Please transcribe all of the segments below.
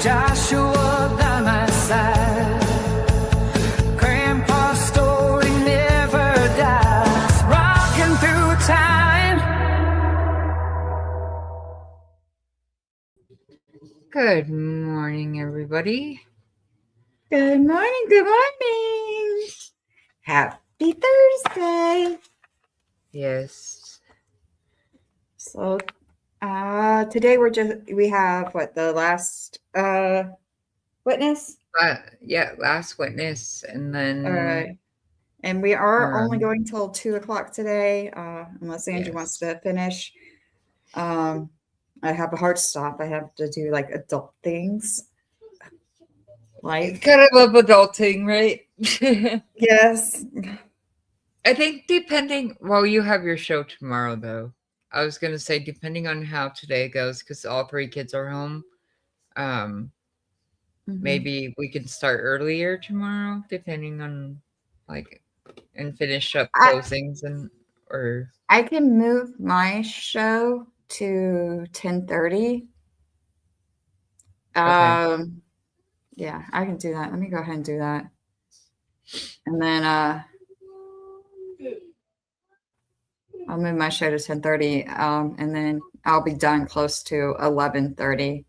Joshua by my side. Grandpa's story never dies, rocking through time. Good morning, everybody. Good morning. Good morning. Happy Thursday. Yes. So today we have the last witness? Last witness, and then All right. And we are only going till 2:00 today, unless Andrew wants to finish. I have a hard stop. I have to do like adult things. Like kind of love adulting, right? Yes. I think you have your show tomorrow, though. I was going to say, depending on how today goes, because all three kids are home, maybe we can start earlier tomorrow, depending on, and finish up closings or... I can move my show to 10:30. Okay. Yeah, I can do that. Let me go ahead and do that. And then I'll move my show to 10:30, and then I'll be done close to 11:30.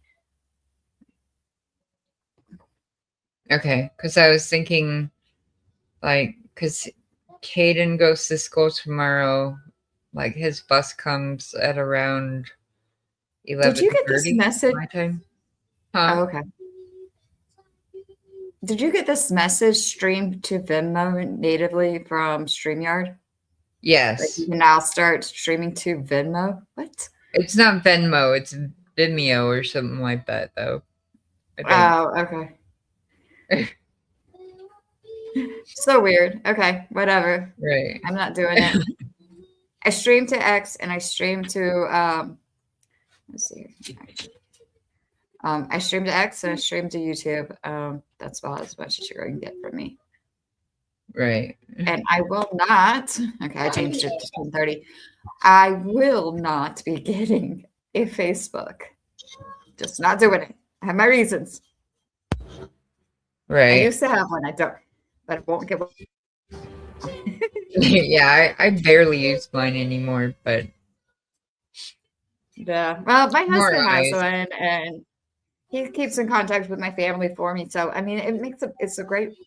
Okay, because I was thinking, because Caden goes to school tomorrow, his bus comes at around 11:30. Did you get this message? My time? Huh? Oh, okay. Did you get this message streamed to Venmo natively from StreamYard? Yes. You can now start streaming to Venmo? What? It's not Venmo. It's Vimeo or something like that, though. Oh, okay. So weird. Okay, whatever. Right. I'm not doing it. I stream to X and I stream to let's see here. I stream to X and I stream to YouTube. That's about as much as you're going to get from me. Right. And I will not. Okay, I changed it to 10:30. I will not be getting a Facebook. Just not doing it. I have my reasons. Right. I used to have one. I don't, but I won't get one. Yeah, I barely use mine anymore, but yeah. Well, my husband has one, and he keeps in contact with my family for me. So I mean, it's a great.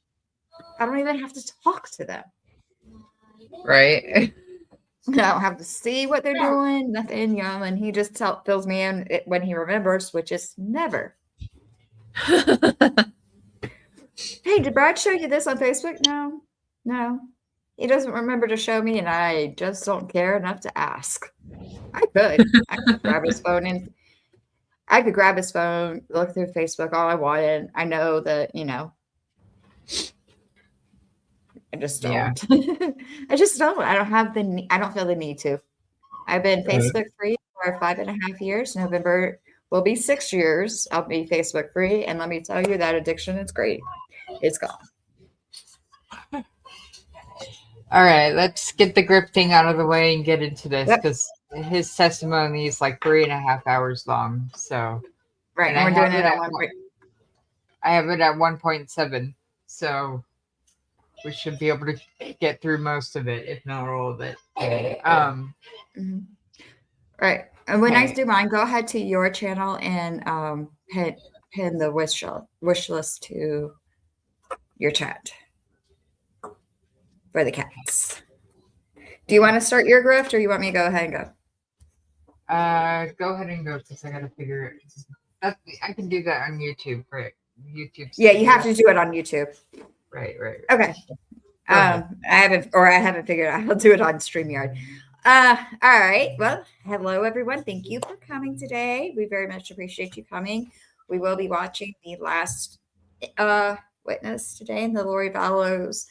I don't even have to talk to them. Right. I don't have to see what they're doing. Nothing, and he just fills me in when he remembers, which is never. Hey, did Brad show you this on Facebook? No. He doesn't remember to show me, and I just don't care enough to ask. I could grab his phone and I could grab his phone, look through Facebook all I wanted. I know that, I just don't. Yeah. I just don't. I don't feel the need to. I've been Facebook free for 5.5 years. November will be 6 years. I'll be Facebook free. And let me tell you, that addiction is great. It's gone. All right, let's get the grip thing out of the way and get into this, because his testimony is 3.5 hours long. So right, and we're doing it at 1. I have it at 1.7, so we should be able to get through most of it, if not all of it. Right, and when I do mine, go ahead to your channel and pin the wish list to your chat for the cats. Do you want to start your grift, or you want me to go ahead and go? Go ahead and go, because I got to figure it. I can do that on YouTube, right? YouTube. Yeah, you have to do it on YouTube. Right. Okay. I haven't figured out how to do it on StreamYard. All right. Well, hello everyone. Thank you for coming today. We very much appreciate you coming. We will be watching the last witness today in the Lori Vallow's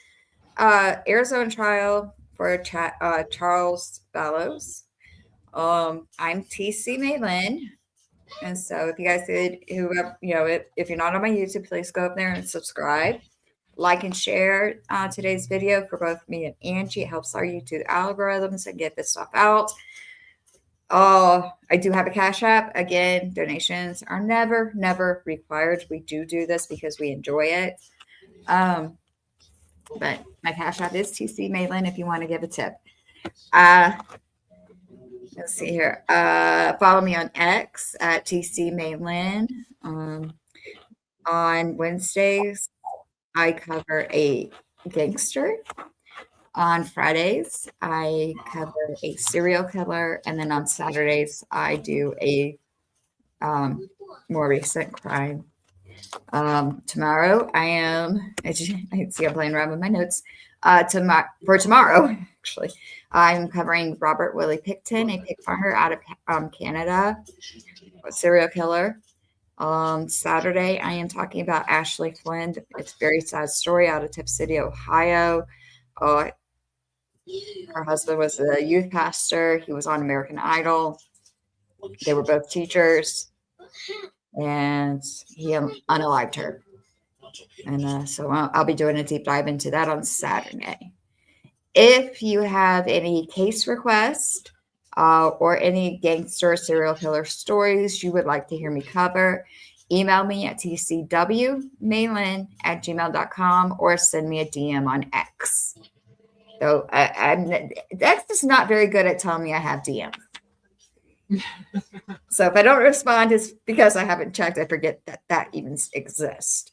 Arizona trial for Charles Vallow. I'm TC Maylin. And so if you guys did, if you're not on my YouTube, please go up there and subscribe, like, and share today's video for both me and Angie. It helps our YouTube algorithms and get this stuff out. Oh, I do have a Cash App. Again, donations are never required. We do this because we enjoy it. But my Cash App is TC Maitland if you want to give a tip. Let's see here. Follow me on X at TC Maitland. On Wednesdays, I cover a gangster. On Fridays, I cover a serial killer. And then on Saturdays, I do a more recent crime. Tomorrow, I see I'm playing around with my notes. For tomorrow, actually, I'm covering Robert Willie Picton, a pig farmer out of Canada, a serial killer. Saturday, I am talking about Ashley Flynn. It's a very sad story out of Tip City, Ohio. Her husband was a youth pastor. He was on American Idol. They were both teachers, and he unalived her. And so I'll be doing a deep dive into that on Saturday. If you have any case requests or any gangster serial killer stories you would like to hear me cover, email me at tcwmaitland@gmail.com or send me a DM on X. So X is not very good at telling me I have DM. So if I don't respond, it's because I haven't checked. I forget that even exists.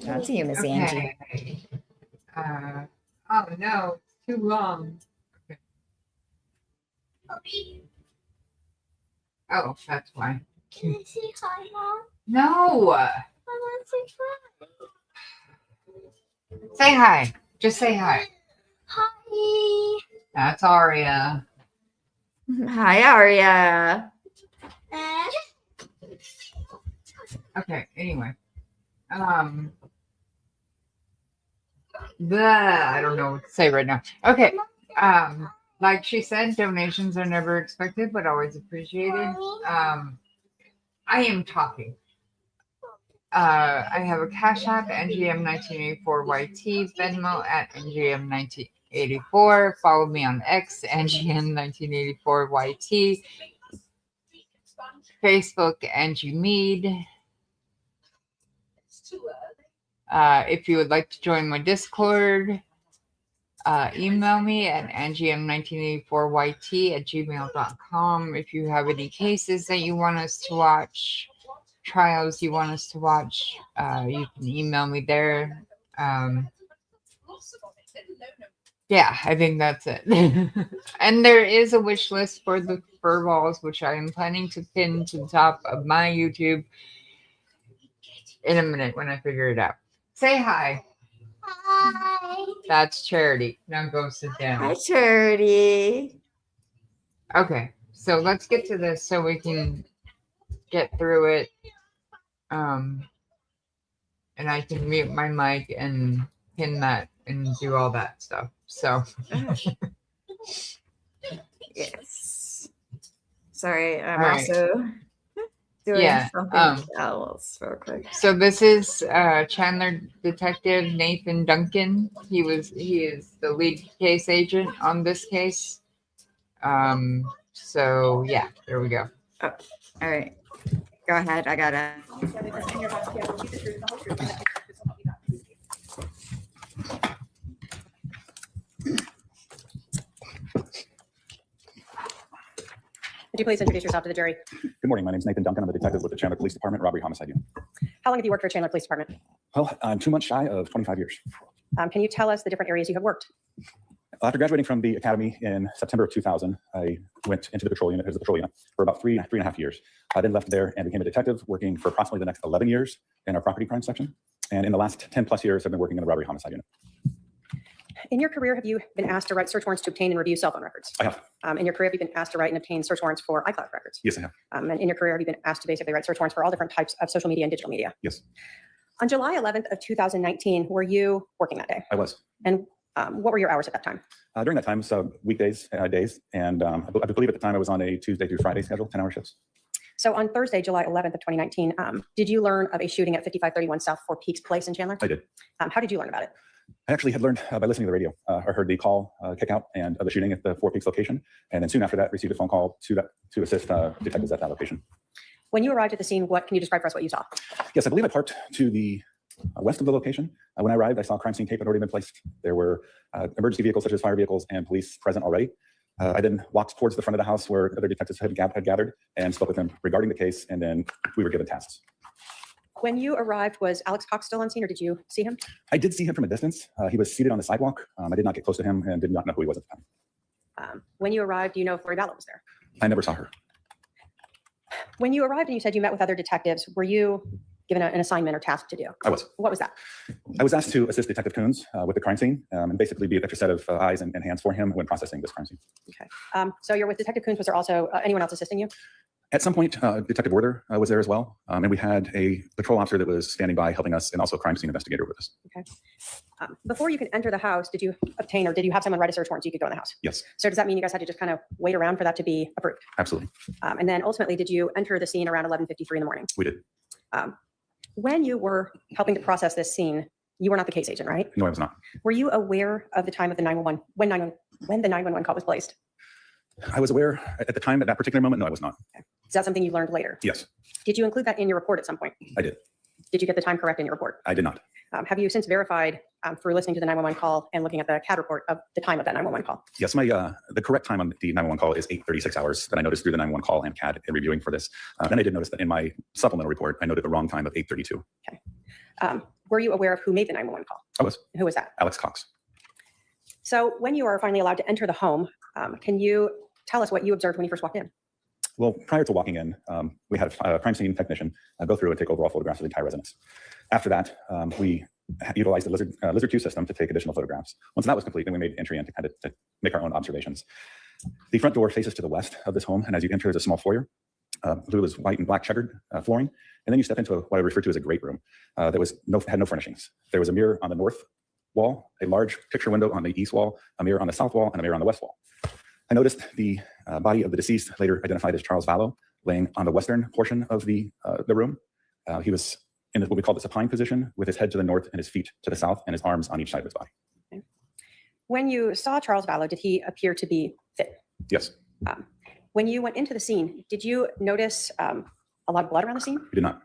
On to you, Miss Angie. Oh no, it's too long. Okay. Oh, that's why. Can I say hi, Mom? No. I want to say hi. Say hi. Just say hi. Hi. That's Aria. Hi, Aria. Okay, anyway. I don't know what to say right now. Okay. Like she said, donations are never expected, but always appreciated. I am talking. I have a Cash App, NGM1984YT, Venmo at NGM1984. Follow me on X, NGM1984YT. Facebook, Angie Mead. If you would like to join my Discord, email me at ngm1984yt@gmail.com. If you have any cases that you want us to watch, trials you want us to watch, you can email me there. Yeah, I think that's it. And there is a wish list for the fur balls, which I am planning to pin to the top of my YouTube in a minute when I figure it out. Say hi. Hi. That's Charity. Now go sit down. Hi, Charity. Okay, so let's get to this so we can get through it. And I can mute my mic and pin that and do all that stuff. So Yes. Sorry, I'm All right. also doing Yeah, something else real quick. so this is Chandler Detective Nathan Duncan. He is the lead case agent on this case. So yeah, there we go. All right. Go ahead. I got it. Could you please introduce yourself to the jury? Good morning. My name is Nathan Duncan. I'm a detective with the Chandler Police Department, Robbery Homicide Unit. How long have you worked for Chandler Police Department? Well, I'm 2 months shy of 25 years. Can you tell us the different areas you have worked? After graduating from the academy in September of 2000, I went into the patrol unit as a patrol unit for about three and a half years. I then left there and became a detective, working for approximately the next 11 years in our property crime section. And in the last 10 plus years, I've been working in the robbery homicide unit. In your career, have you been asked to write search warrants to obtain and review cell phone records? I have. In your career, have you been asked to write and obtain search warrants for iCloud records? Yes, I have. And in your career, have you been asked to basically write search warrants for all different types of social media and digital media? Yes, On July 11th of 2019, were you working that day? I was. And what were your hours at that time? During that time, so weekdays, days, and I believe at the time I was on a Tuesday through Friday schedule, 10-hour shifts. So on Thursday, July 11th of 2019, did you learn of a shooting at 5531 South Four Peaks Place in Chandler? I did. How did you learn about it? I actually had learned by listening to the radio. I heard the call kick out and of the shooting at the Four Peaks location. And then soon after that, received a phone call to assist detectives at that location. When you arrived at the scene, what can you describe for us what you saw? Yes, I believe I parked to the west of the location. When I arrived, I saw crime scene tape had already been placed. There were emergency vehicles such as fire vehicles and police present already. I then walked towards the front of the house where other detectives had gathered and spoke with them regarding the case, and then we were given tasks. When you arrived, was Alex Cox still on scene, or did you see him? I did see him from a distance. He was seated on the sidewalk. I did not get close to him and did not know who he was at the time. When you arrived, do you know if Lori Daybell was there? I never saw her. When you arrived and you said you met with other detectives, were you given an assignment or task to do? I was. What was that? I was asked to assist Detective Coons with the crime scene and basically be an extra set of eyes and hands for him when processing this crime scene. Okay. So you're with Detective Coons. Was there also anyone else assisting you? At some point, Detective Werther was there as well. And we had a patrol officer that was standing by helping us and also a crime scene investigator with us. Okay. Before you could enter the house, did you obtain or did you have someone write a search warrant so you could go in the house? Yes, So does that mean you guys had to just kind of wait around for that to be approved? absolutely. And then ultimately, did you enter the scene around 11:53 in the morning? We did. When you were helping to process this scene, you were not the case agent, right? No, I was not. Were you aware of the time of the 911 when the 911 call was placed? I was aware at the time, at that particular moment. No, I was not. Is that something you learned later? Yes, Did you include that in your report at some point? I did. Did you get the time correct in your report? I did not. Have you since verified through listening to the 911 call and looking at the CAD report of the time of that 911 call? Yes, the correct time on the 911 call is 8:36 hours that I noticed through the 911 call and CAD in reviewing for this. Then I did notice that in my supplemental report, I noted the wrong time of 8:32. Were you aware of who made the 911 call? I was. Who was that? Alex Cox. So when you are finally allowed to enter the home, can you tell us what you observed when you first walked in? Well, prior to walking in, we had a crime scene technician go through and take overall photographs of the entire residence. After that, we utilized the Lizard 2 system to take additional photographs. Once that was complete, then we made entry in to make our own observations. The front door faces to the west of this home, and as you enter, there's a small foyer. It was white and black checkered flooring, and then you step into what I refer to as a great room that had no furnishings. There was a mirror on the north wall, a large picture window on the east wall, a mirror on the south wall, and a mirror on the west wall. I noticed the body of the deceased, later identified as Charles Vallow, laying on the western portion of the room. He was in what we call the supine position, with his head to the north and his feet to the south, and his arms on each side of his body. Okay. When you saw Charles Vallow, did he appear to be fit? Yes, When you went into the scene, did you notice a lot of blood around the scene? we did not.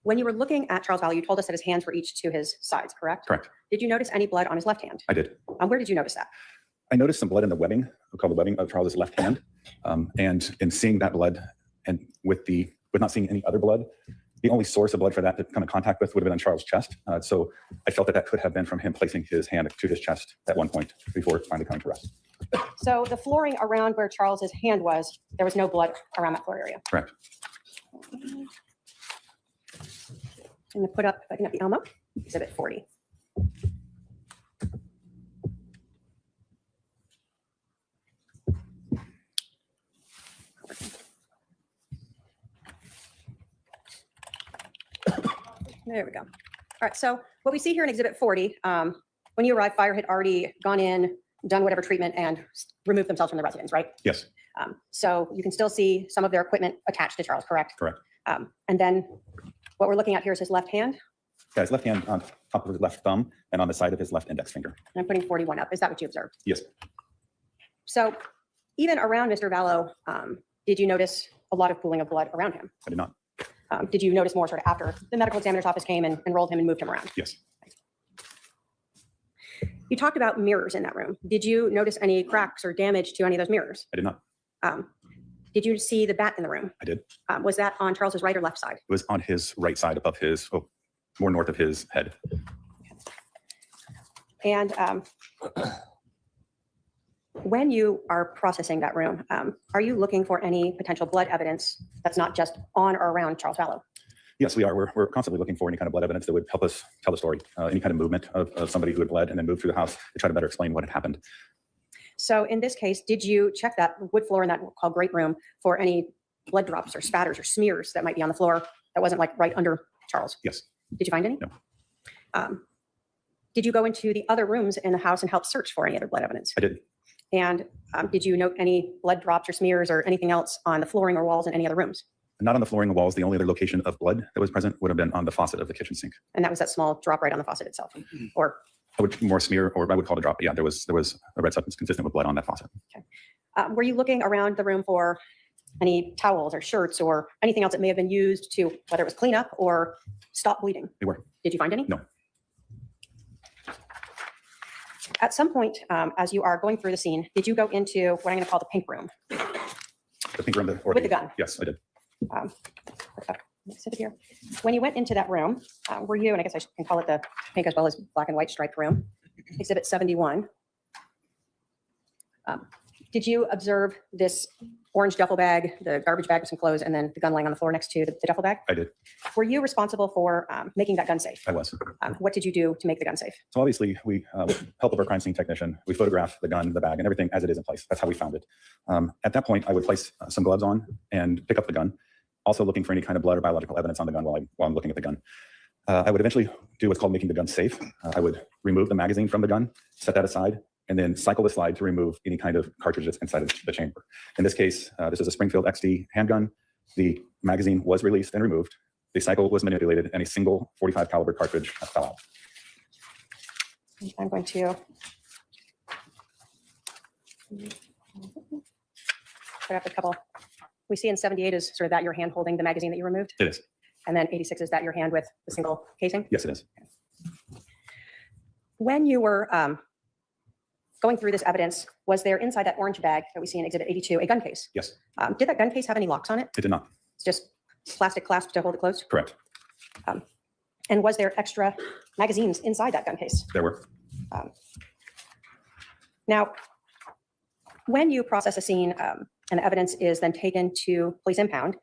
When you were looking at Charles Vallow, you told us that his hands were each to his sides, correct? Correct. Did you notice any blood on his left hand? I did. Where did you notice that? I noticed some blood in the webbing, we call the webbing of Charles's left hand. And in seeing that blood, and with not seeing any other blood, the only source of blood for that to come in contact with would have been on Charles' chest. So I felt that could have been from him placing his hand to his chest at one point before finally coming to rest. So the flooring around where Charles's hand was, there was no blood around that floor area. Correct. I'm going to put up, if I can have the Elmo, exhibit 40. There we go. All right, so what we see here in exhibit 40, when you arrived, fire had already gone in, done whatever treatment, and removed themselves from the residence, right? Yes, So you can still see some of their equipment attached to Charles, correct? correct. And then what we're looking at here is his left hand. Yeah, his left hand on top of his left thumb and on the side of his left index finger. And I'm putting 41 up. Is that what you observed? Yes, So even around Mr. Vallow, did you notice a lot of pooling of blood around him? I did not. Did you notice more sort of after the medical examiner's office came and enrolled him and moved him around? Yes, You talked about mirrors in that room. Did you notice any cracks or damage to any of those mirrors? I did not. Did you see the bat in the room? I did. Was that on Charles's right or left side? It was on his right side above his, more north of his head. And when you are processing that room, are you looking for any potential blood evidence that's not just on or around Charles Vallow? Yes, we are. We're constantly looking for any kind of blood evidence that would help us tell the story, any kind of movement of somebody who had bled and then moved through the house to try to better explain what had happened. So in this case, did you check that wood floor in that called great room for any blood drops or spatters or smears that might be on the floor that wasn't like right under Charles? Yes. Did you find any? No. Did you go into the other rooms in the house and help search for any other blood evidence? I did. And did you note any blood drops or smears or anything else on the flooring or walls in any other rooms? Not on the flooring, the walls. The only other location of blood that was present would have been on the faucet of the kitchen sink. And that was that small drop right on the faucet itself, or I would more smear, or I would call it a drop. But yeah, there was a red substance consistent with blood on that faucet. were you looking around the room for any towels or shirts or anything else that may have been used to, whether it was clean up or stop bleeding? We were. Did you find any? No. At some point, as you are going through the scene, did you go into what I'm going to call the pink room? The pink room, or With the gun? Yes, I did. Sit here. When you went into that room, were you, and I guess I can call it the pink as well as black and white striped room, exhibit 71. Did you observe this orange duffel bag, the garbage bag with some clothes, and then the gun laying on the floor next to the duffel bag? I did. Were you responsible for making that gun safe? I was. What did you do to make the gun safe? So obviously, we, with help of our crime scene technician, we photographed the gun, the bag, and everything as it is in place. That's how we found it. At that point, I would place some gloves on and pick up the gun, also looking for any kind of blood or biological evidence on the gun while I'm looking at the gun. I would eventually do what's called making the gun safe. I would remove the magazine from the gun, set that aside, and then cycle the slide to remove any kind of cartridge that's inside of the chamber. In this case, this is a Springfield XD handgun. The magazine was released and removed. The cycle was manipulated, and a single .45 caliber cartridge fell out. I'm going to put up a couple. We see in 78 is sort of that your hand holding the magazine that you removed, It is. and then 86 is that your hand with the single casing. Yes, it is. When you were going through this evidence, was there inside that orange bag that we see in Exhibit 82 a gun case? Yes, Did that gun case have any locks on it? it did not. It's just plastic clasp to hold it closed? Correct. And was there extra magazines inside that gun case? There were. Now, when you process a scene and the evidence is then taken to police impound,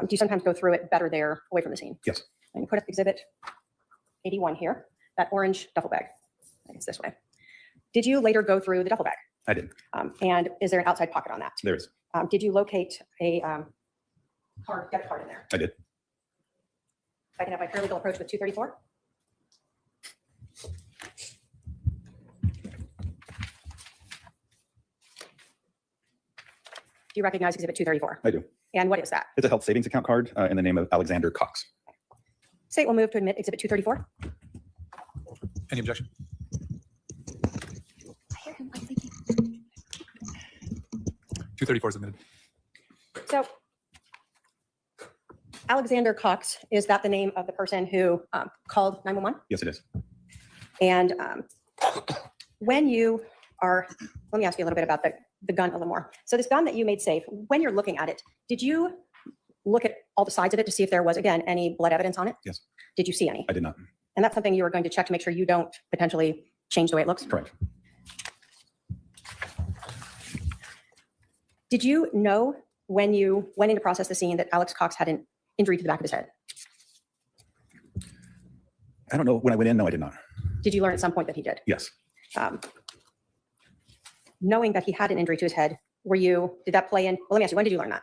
do you sometimes go through it better there away from the scene? Yes. And you put up Exhibit 81 here, that orange duffel bag. I think it's this way. Did you later go through the duffel bag? I did. And is there an outside pocket on that? There is. Did you locate a debit card in there? I did. If I can have my paralegal approach with 234. Do you recognize Exhibit 234? I do. And what is that? It's a health savings account card in the name of Alexander Cox. State will move to admit Exhibit 234. Any objection? 234 is admitted. So Alexander Cox, is that the name of the person who called 911? Yes, it is. And when you are, let me ask you a little bit about the gun a little more. So this gun that you made safe, when you're looking at it, did you look at all the sides of it to see if there was, again, any blood evidence on it? Yes. Did you see any? I did not. And that's something you were going to check to make sure you don't potentially change the way it looks? Correct. Did you know when you went in to process the scene that Alex Cox had an injury to the back of his head? I don't know. When I went in, no, I did not. Did you learn at some point that he did? Yes. Knowing that he had an injury to his head, did that play in? Well, let me ask you, when did you learn that?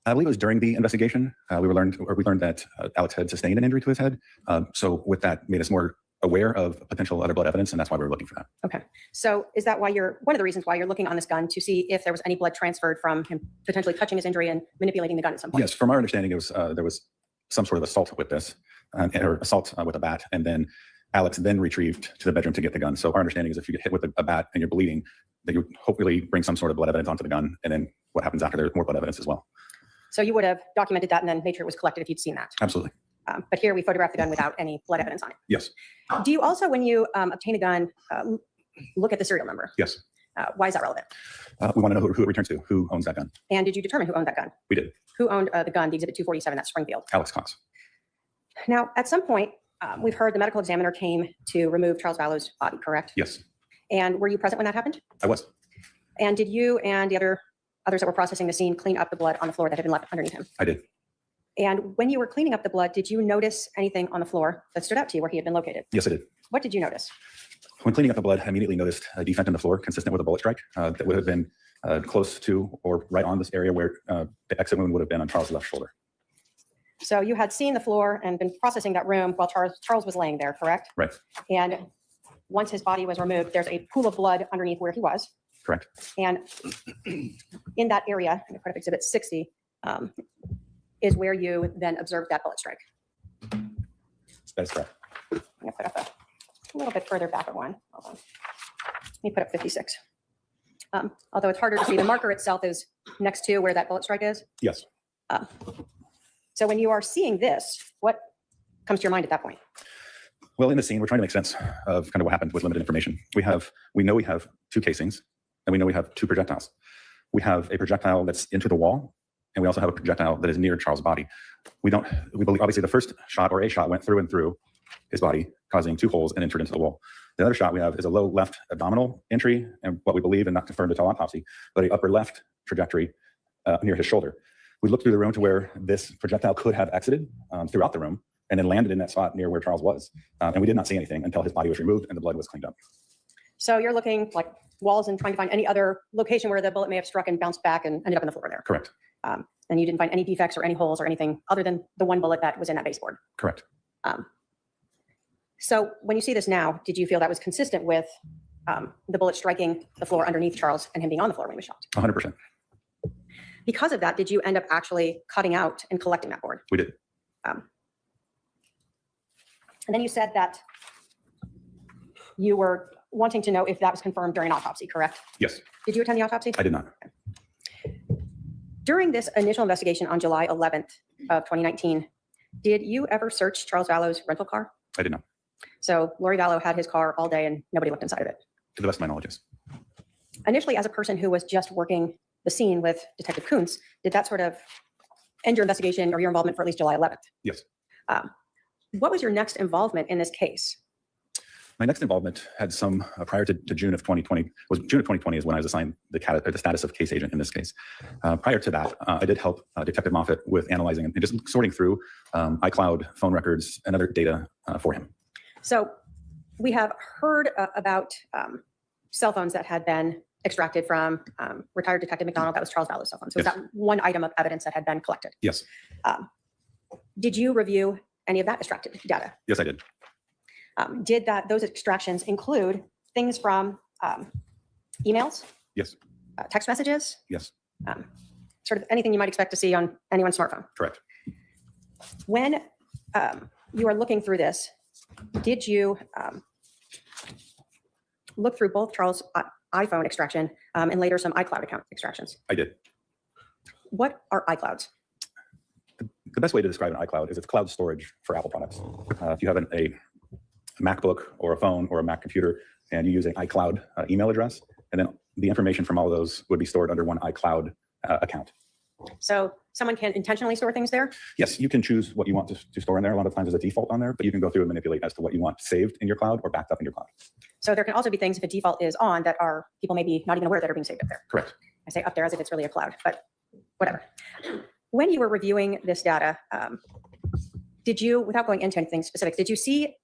I believe it was during the investigation. We learned that Alex had sustained an injury to his head. So with that, made us more aware of potential other blood evidence, and that's why we were looking for that. Okay. So is that why one of the reasons why you're looking on this gun to see if there was any blood transferred from him potentially touching his injury and manipulating the gun at some point? Yes, from our understanding, it was there was some sort of assault with this, or assault with a bat, and then Alex then retrieved to the bedroom to get the gun. So our understanding is if you get hit with a bat and you're bleeding, that you hopefully bring some sort of blood evidence onto the gun, and then what happens after, there's more blood evidence as well. So you would have documented that and then made sure it was collected if you'd seen that. Absolutely. But here we photographed the gun without any blood evidence on it. Yes. Do you also, when you obtain a gun, look at the serial number? Yes. Why is that relevant? We want to know who it returns to, who owns that gun. And did you determine who owned that gun? We did. Who owned the gun, the Exhibit 247, that's Springfield? Alex Cox. Now, at some point, we've heard the medical examiner came to remove Charles Vallow's body, correct? Yes, And were you present when that happened? I was. And did you and the others that were processing the scene clean up the blood on the floor that had been left underneath him? I did. And when you were cleaning up the blood, did you notice anything on the floor that stood out to you where he had been located? Yes, I did. What did you notice? When cleaning up the blood, I immediately noticed a defect in the floor consistent with a bullet strike that would have been close to or right on this area where the exit wound would have been on Charles' left shoulder. So you had seen the floor and been processing that room while Charles was laying there, correct? Right. And once his body was removed, there's a pool of blood underneath where he was. Correct. And in that area, I'm going to put up Exhibit 60, is where you then observed that bullet strike. That is correct. I'm gonna put up a little bit further back of one. Hold on. Let me put up 56. Although it's harder to see, the marker itself is next to where that bullet strike is. Yes. So when you are seeing this, what comes to your mind at that point? Well, in the scene, we're trying to make sense of kind of what happened with limited information. We know we have 2 casings, and we know we have 2 projectiles. We have a projectile that's into the wall, and we also have a projectile that is near Charles' body. We believe, obviously, the first shot or a shot went through and through his body, causing 2 holes and entered into the wall. The other shot we have is a low left abdominal entry, and what we believe, and not confirmed until autopsy, but a upper left trajectory near his shoulder. We looked through the room to where this projectile could have exited throughout the room, and then landed in that spot near where Charles was. And we did not see anything until his body was removed and the blood was cleaned up. So you're looking like walls and trying to find any other location where the bullet may have struck and bounced back and ended up on the floor there. Correct. And you didn't find any defects or any holes or anything other than the one bullet that was in that baseboard. Correct. So when you see this now, did you feel that was consistent with the bullet striking the floor underneath Charles and him being on the floor when he was shot? 100%. Because of that, did you end up actually cutting out and collecting that board? We did. And then you said that you were wanting to know if that was confirmed during an autopsy, correct? Yes. Did you attend the autopsy? I did not. During this initial investigation on July 11th of 2019, did you ever search Charles Vallow's rental car? I did not. So Lori Vallow had his car all day and nobody looked inside of it. To the best of my knowledge, yes. Initially, as a person who was just working the scene with Detective Kuntz, did that sort of end your investigation or your involvement for at least July 11th? Yes. What was your next involvement in this case? My next involvement had some prior to June of 2020. June of 2020 is when I was assigned the status of case agent in this case. Prior to that, I did help Detective Moffat with analyzing and just sorting through iCloud phone records and other data for him. So we have heard about cell phones that had been extracted from retired Detective McDonald. That was Charles Vallow's cell phone. So Yes. is that one item of evidence that had been collected? Yes. Did you review any of that extracted data? Yes, I did. Did those extractions include things from emails, Yes. text messages, Yes. sort of anything you might expect to see on anyone's smartphone? Correct. When you are looking through this, did you look through both Charles' iPhone extraction and later some iCloud account extractions? I did. What are iClouds? The best way to describe an iCloud is it's cloud storage for Apple products. If you have a MacBook or a phone or a Mac computer and you use an iCloud email address, and then the information from all of those would be stored under one iCloud account. So someone can intentionally store things there? Yes, you can choose what you want to store in there. A lot of times there's a default on there, but you can go through and manipulate as to what you want saved in your cloud or backed up in your cloud. So there can also be things, if a default is on, that are people maybe not even aware that are being saved up there. Correct. I say up there as if it's really a cloud, but whatever. When you were reviewing this data, did you, without going into anything specific, did you see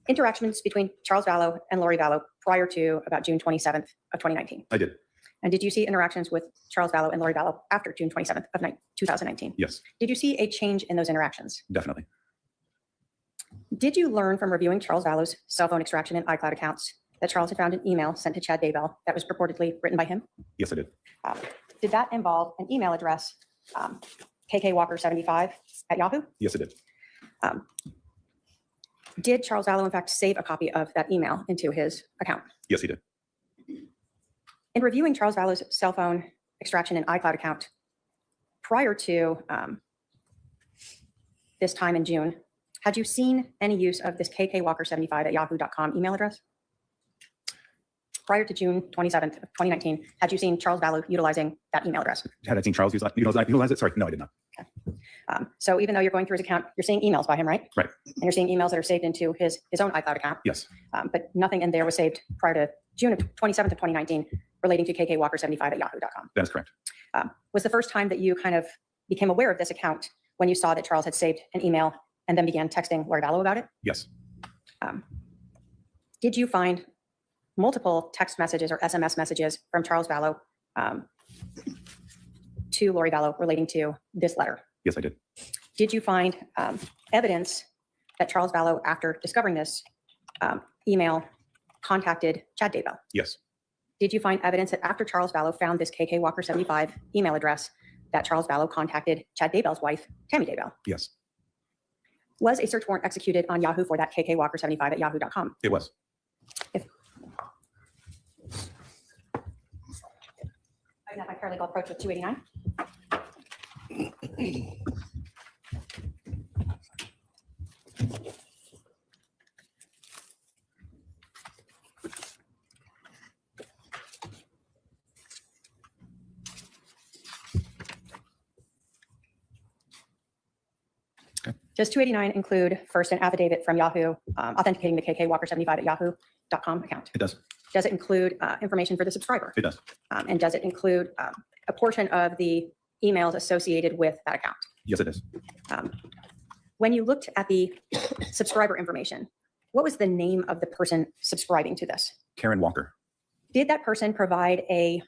interactions between Charles Vallow and Lori Vallow prior to about June 27th of 2019? I did. And did you see interactions with Charles Vallow and Lori Vallow after June 27th of 2019? Yes, Did you see a change in those interactions? definitely. Did you learn from reviewing Charles Vallow's cell phone extraction and iCloud accounts that Charles had found an email sent to Chad Daybell that was purportedly written by him? Yes, I did. Did that involve an email address, kkwalker75 at Yahoo? Yes, I did. Did Charles Vallow, in fact, save a copy of that email into his account? Yes, he did. In reviewing Charles Vallow's cell phone extraction and iCloud account prior to this time in June, had you seen any use of this kkwalker75 at yahoo.com email address? Prior to June 27th of 2019, had you seen Charles Vallow utilizing that email address? Had I seen Charles utilize it? Sorry, no, I did not. So even though you're going through his account, you're seeing emails by him, right? Right. And you're seeing emails that are saved into his own iCloud account. Yes, But nothing in there was saved prior to June of 27th of 2019 relating to kkwalker75 at yahoo.com. that is correct. Was the first time that you kind of became aware of this account when you saw that Charles had saved an email and then began texting Lori Vallow about it? Yes, Did you find multiple text messages or SMS messages from Charles Vallow to Lori Vallow relating to this letter? yes, I did. Did you find evidence that Charles Vallow, after discovering this email, contacted Chad Daybell? Yes, Did you find evidence that after Charles Vallow found this kkwalker75 email address, that Charles Vallow contacted Chad Daybell's wife, Tammy Daybell. Yes, Was a search warrant executed on Yahoo for that KKWalker75 at yahoo.com? it was. I can have my paralegal approach with 289. Does 289 include first an affidavit from Yahoo authenticating the KKWalker75 at yahoo.com account? It does. Does it include information for the subscriber? It does. And does it include a portion of the emails associated with that account? Yes, it is. When you looked at the subscriber information, what was the name of the person subscribing to this? Karen Walker. Did that person provide a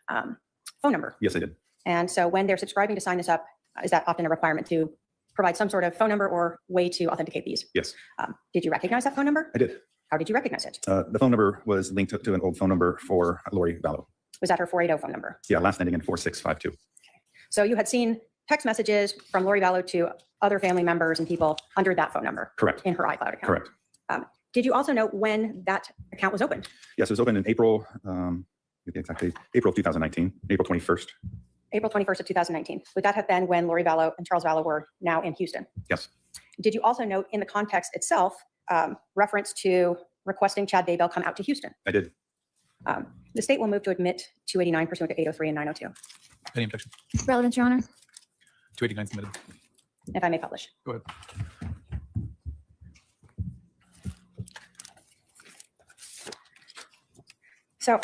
phone number? Yes, I did. And so when they're subscribing to sign this up, is that often a requirement to provide some sort of phone number or way to authenticate these? Yes, Did you recognize that phone number? I did. How did you recognize it? The phone number was linked to an old phone number for Lori Vallow. Was that her 480 phone number? Yeah, last ending in 4652. So you had seen text messages from Lori Vallow to other family members and people under that phone number Correct. in her iCloud account. Correct. Did you also know when that account was opened? Yes, it was opened in April, exactly April of 2019, April 21st. April 21st of 2019. Would that have been when Lori Vallow and Charles Vallow were now in Houston? Yes, Did you also note in the context itself reference to requesting Chad Daybell come out to Houston? I did. The state will move to admit 289 pursuant to 803 and 902. Any objection? Relevant, Your Honor. 289 submitted. If I may publish. Go ahead. So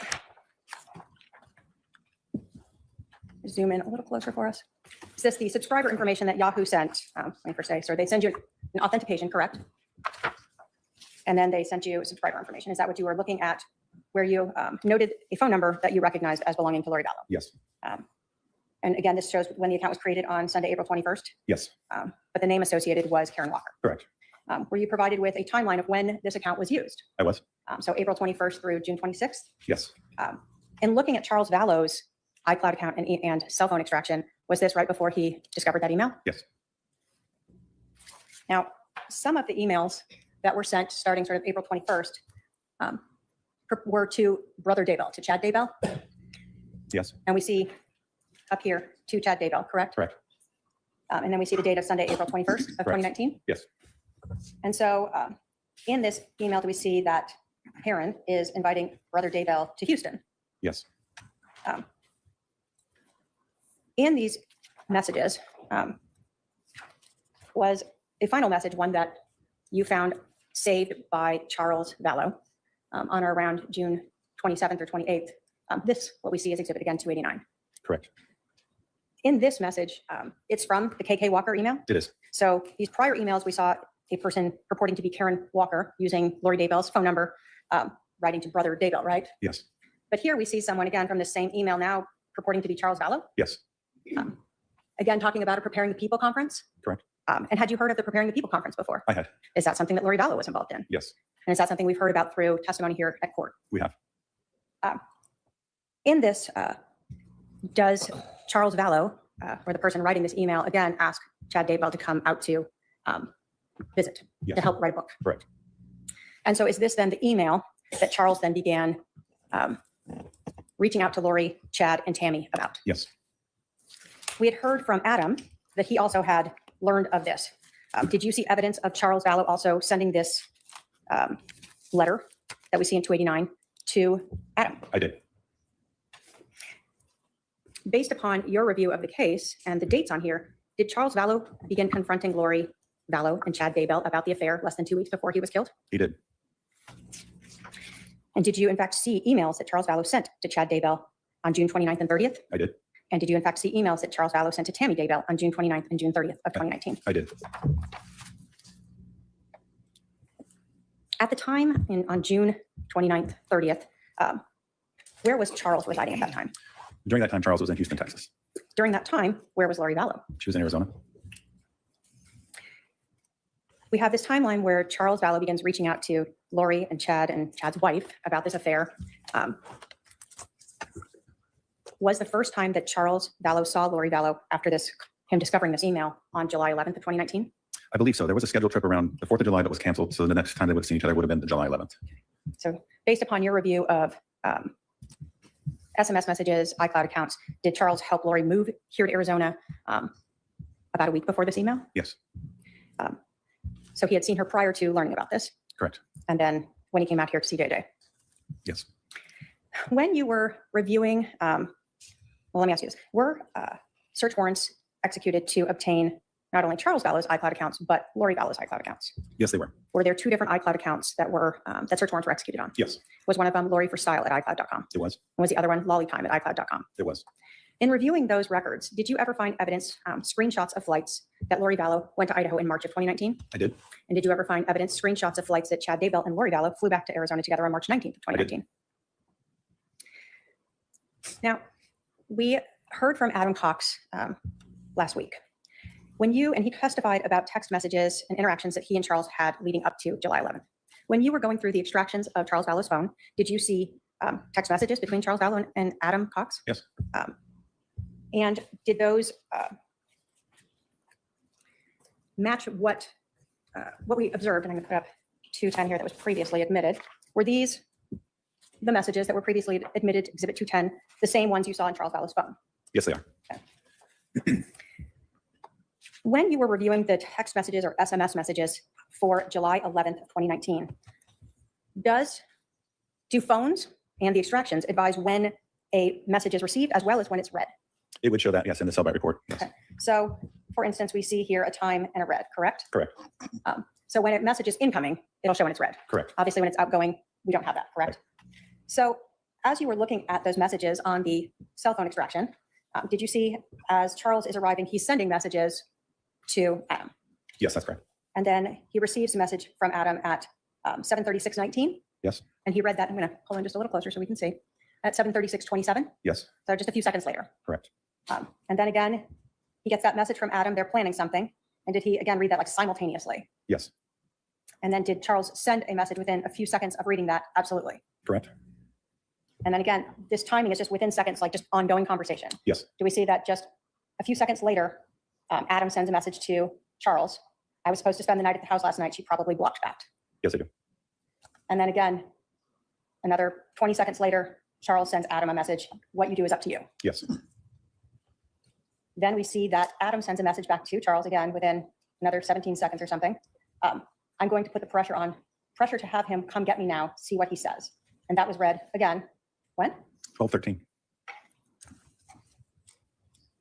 zoom in a little closer for us. Is this the subscriber information that Yahoo sent? Let me first say, so they send you an authentication, correct? And then they sent you subscriber information. Is that what you were looking at, where you noted a phone number that you recognized as belonging to Lori Vallow? Yes, And again, this shows when the account was created on Sunday, April 21st, yes, but the name associated was Karen Walker. correct. Were you provided with a timeline of when this account was used? I was. So April 21st through June 26th? Yes, In looking at Charles Vallow's iCloud account and cell phone extraction, was this right before he discovered that email? yes, Now, some of the emails that were sent starting sort of April 21st were to Brother Daybell, to Chad Daybell. yes, And we see up here to Chad Daybell, correct? correct. And then we see the date of Sunday, April 21st of 2019. Yes, And so in this email, do we see that Karen is inviting Brother Daybell to Houston? yes, In these messages was a final message, one that you found saved by Charles Vallow on or around June 27th or 28th. This, what we see is exhibit again 289. correct. In this message, it's from the KK Walker email. It is. So these prior emails, we saw a person purporting to be Karen Walker using Lori Daybell's phone number, writing to Brother Daybell, right? Yes, But here we see someone again from the same email now purporting to be Charles Vallow. yes, Again, talking about a Preparing the People conference. correct. And had you heard of the Preparing the People conference before? I had. Is that something that Lori Vallow was involved in? Yes, And is that something we've heard about through testimony here at court? we have. In this, does Charles Vallow, or the person writing this email, again, ask Chad Daybell to come out to visit, Yes, to help write a book? correct. And so is this then the email that Charles then began reaching out to Lori, Chad, and Tammy about? Yes, We had heard from Adam that he also had learned of this. Did you see evidence of Charles Vallow also sending this letter that we see in 289 to Adam? I did. Based upon your review of the case and the dates on here, did Charles Vallow begin confronting Lori Vallow and Chad Daybell about the affair less than 2 weeks before he was killed? He did. And did you in fact see emails that Charles Vallow sent to Chad Daybell on June 29th and 30th? I did. And did you in fact see emails that Charles Vallow sent to Tammy Daybell on June 29th and June 30th of 2019? I did. At the time on June 29th, 30th, where was Charles residing at that time? During that time, Charles was in Houston, Texas. During that time, where was Lori Vallow? She was in Arizona. We have this timeline where Charles Vallow begins reaching out to Lori and Chad's wife about this affair. was the first time that Charles Vallow saw Lori Vallow after him discovering this email on July 11th of 2019? I believe so. There was a scheduled trip around the 4th of July that was canceled. So the next time they would have seen each other would have been the July 11th. So based upon your review of SMS messages, iCloud accounts, did Charles help Lori move here to Arizona about a week before this email? Yes, So he had seen her prior to learning about this. correct. And then when he came out here to see JJ. Yes. When you were reviewing, well, let me ask you this. Were search warrants executed to obtain not only Charles Vallow's iCloud accounts, but Lori Vallow's iCloud accounts? Yes, they were. Were there two different iCloud accounts that were that search warrants were executed on? Yes, Was one of them Lori for Style at iCloud.com? it was. And was the other one Lollytime at iCloud.com? It was. In reviewing those records, did you ever find evidence, screenshots of flights that Lori Vallow went to Idaho in March of 2019? I did. And did you ever find evidence, screenshots of flights that Chad Daybell and Lori Vallow flew back to Arizona together on March 19th of I did. 2019? Now, we heard from Adam Cox last week. And he testified about text messages and interactions that he and Charles had leading up to July 11th. When you were going through the extractions of Charles Vallow's phone, did you see text messages between Charles Vallow and Adam Cox? Yes. And did those match what we observed? And I'm going to put up 210 here that was previously admitted. Were these the messages that were previously admitted to Exhibit 210, the same ones you saw in Charles Vallow's phone? Yes, they are. When you were reviewing the text messages or SMS messages for July 11th of 2019, do phones and the extractions advise when a message is received as well as when it's read? It would show that, yes, in the cell byte report. Yes. Okay. So, for instance, we see here a time and a read, correct? Correct. So when a message is incoming, it'll show when it's read. Correct. Obviously, when it's outgoing, we don't have that, correct? So as you were looking at those messages on the cell phone extraction, did you see as Charles is arriving, he's sending messages to Adam? Yes, that's correct. And then he receives a message from Adam at 7:36:19. Yes. And he read that. I'm going to pull in just a little closer so we can see. At 7:36:27. Yes, So just a few seconds later. correct. And then again, he gets that message from Adam. They're planning something. And did he again read that like simultaneously? Yes, And then did Charles send a message within a few seconds of reading that? Absolutely. correct. And then again, this timing is just within seconds, like just ongoing conversation. Yes, Do we see that just a few seconds later, Adam sends a message to Charles? I was supposed to spend the night at the house last night. She probably blocked that. yes, I do. And then again, another 20 seconds later, Charles sends Adam a message. What you do is up to you. Yes, Then we see that Adam sends a message back to Charles again within another 17 seconds or something. I'm going to put the pressure to have him come get me now, see what he says. And that was read again. When? 12:13.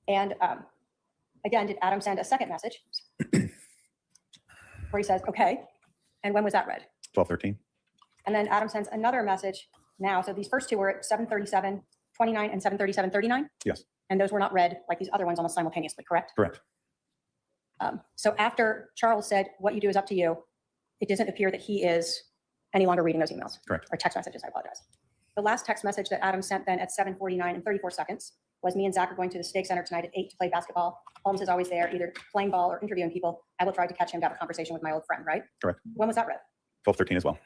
And again, did Adam send a second message where he says, okay. And when was that read? 12:13. And then Adam sends another message now. So these first two were at 7:37:29 and 7:37:39. Yes, And those were not read like these other ones almost simultaneously, correct? correct. So after Charles said, what you do is up to you, it doesn't appear that he is any longer reading those emails. Correct. Or text messages, I apologize. The last text message that Adam sent then at 7:49 and 34 seconds was, me and Zach are going to the Stake Center tonight at 8 to play basketball. Holmes is always there, either playing ball or interviewing people. I will try to catch him to have a conversation with my old friend, right? Correct. When was that read? 12:13 as well.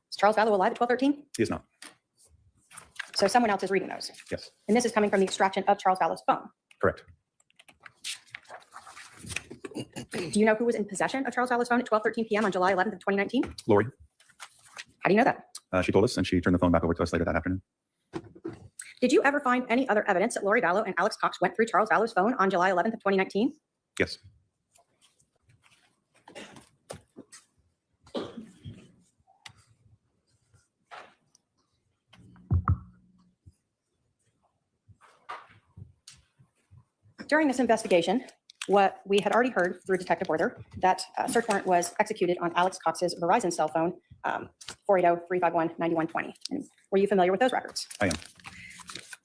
Is Charles Vallow alive at 12:13? He is not. So someone else is reading those. Yes, And this is coming from the extraction of Charles Vallow's phone. correct. Do you know who was in possession of Charles Vallow's phone at 12:13 p.m. on July 11th of 2019? Lori, How do you know that? she told us, and she turned the phone back over to us later that afternoon. Did you ever find any other evidence that Lori Vallow and Alex Cox went through Charles Vallow's phone on July 11th of 2019? Yes, During this investigation, what we had already heard through Detective Werther, that a search warrant was executed on Alex Cox's Verizon cell phone, 480-351-9120. And were you familiar with those records? I am.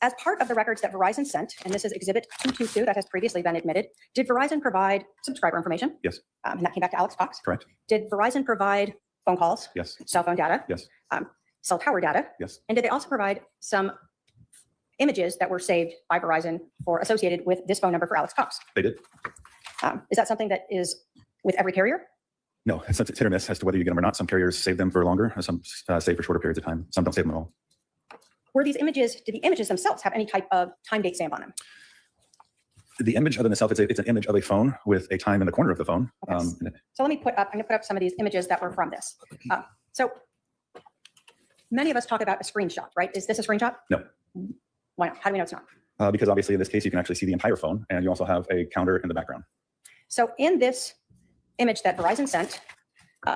As part of the records that Verizon sent, and this is Exhibit 222 that has previously been admitted, did Verizon provide subscriber information? Yes, And that came back to Alex Cox. correct. Did Verizon provide phone calls, Yes, cell phone data, yes, cell tower data? yes, And did they also provide some images that were saved by Verizon or associated with this phone number for Alex Cox? they did. Is that something that is with every carrier? No, it's hit or miss as to whether you get them or not. Some carriers save them for longer, some save for shorter periods of time. Some don't save them at all. Were these images, did the images themselves have any type of time date stamp on them? The image of in itself, it's an image of a phone with a time in the corner of the phone. Okay. So let me I'm going to put up some of these images that were from this. So many of us talk about a screenshot, right? Is this a screenshot? No. Why not? How do we know it's not? Because obviously in this case, you can actually see the entire phone and you also have a counter in the background. So in this image that Verizon sent,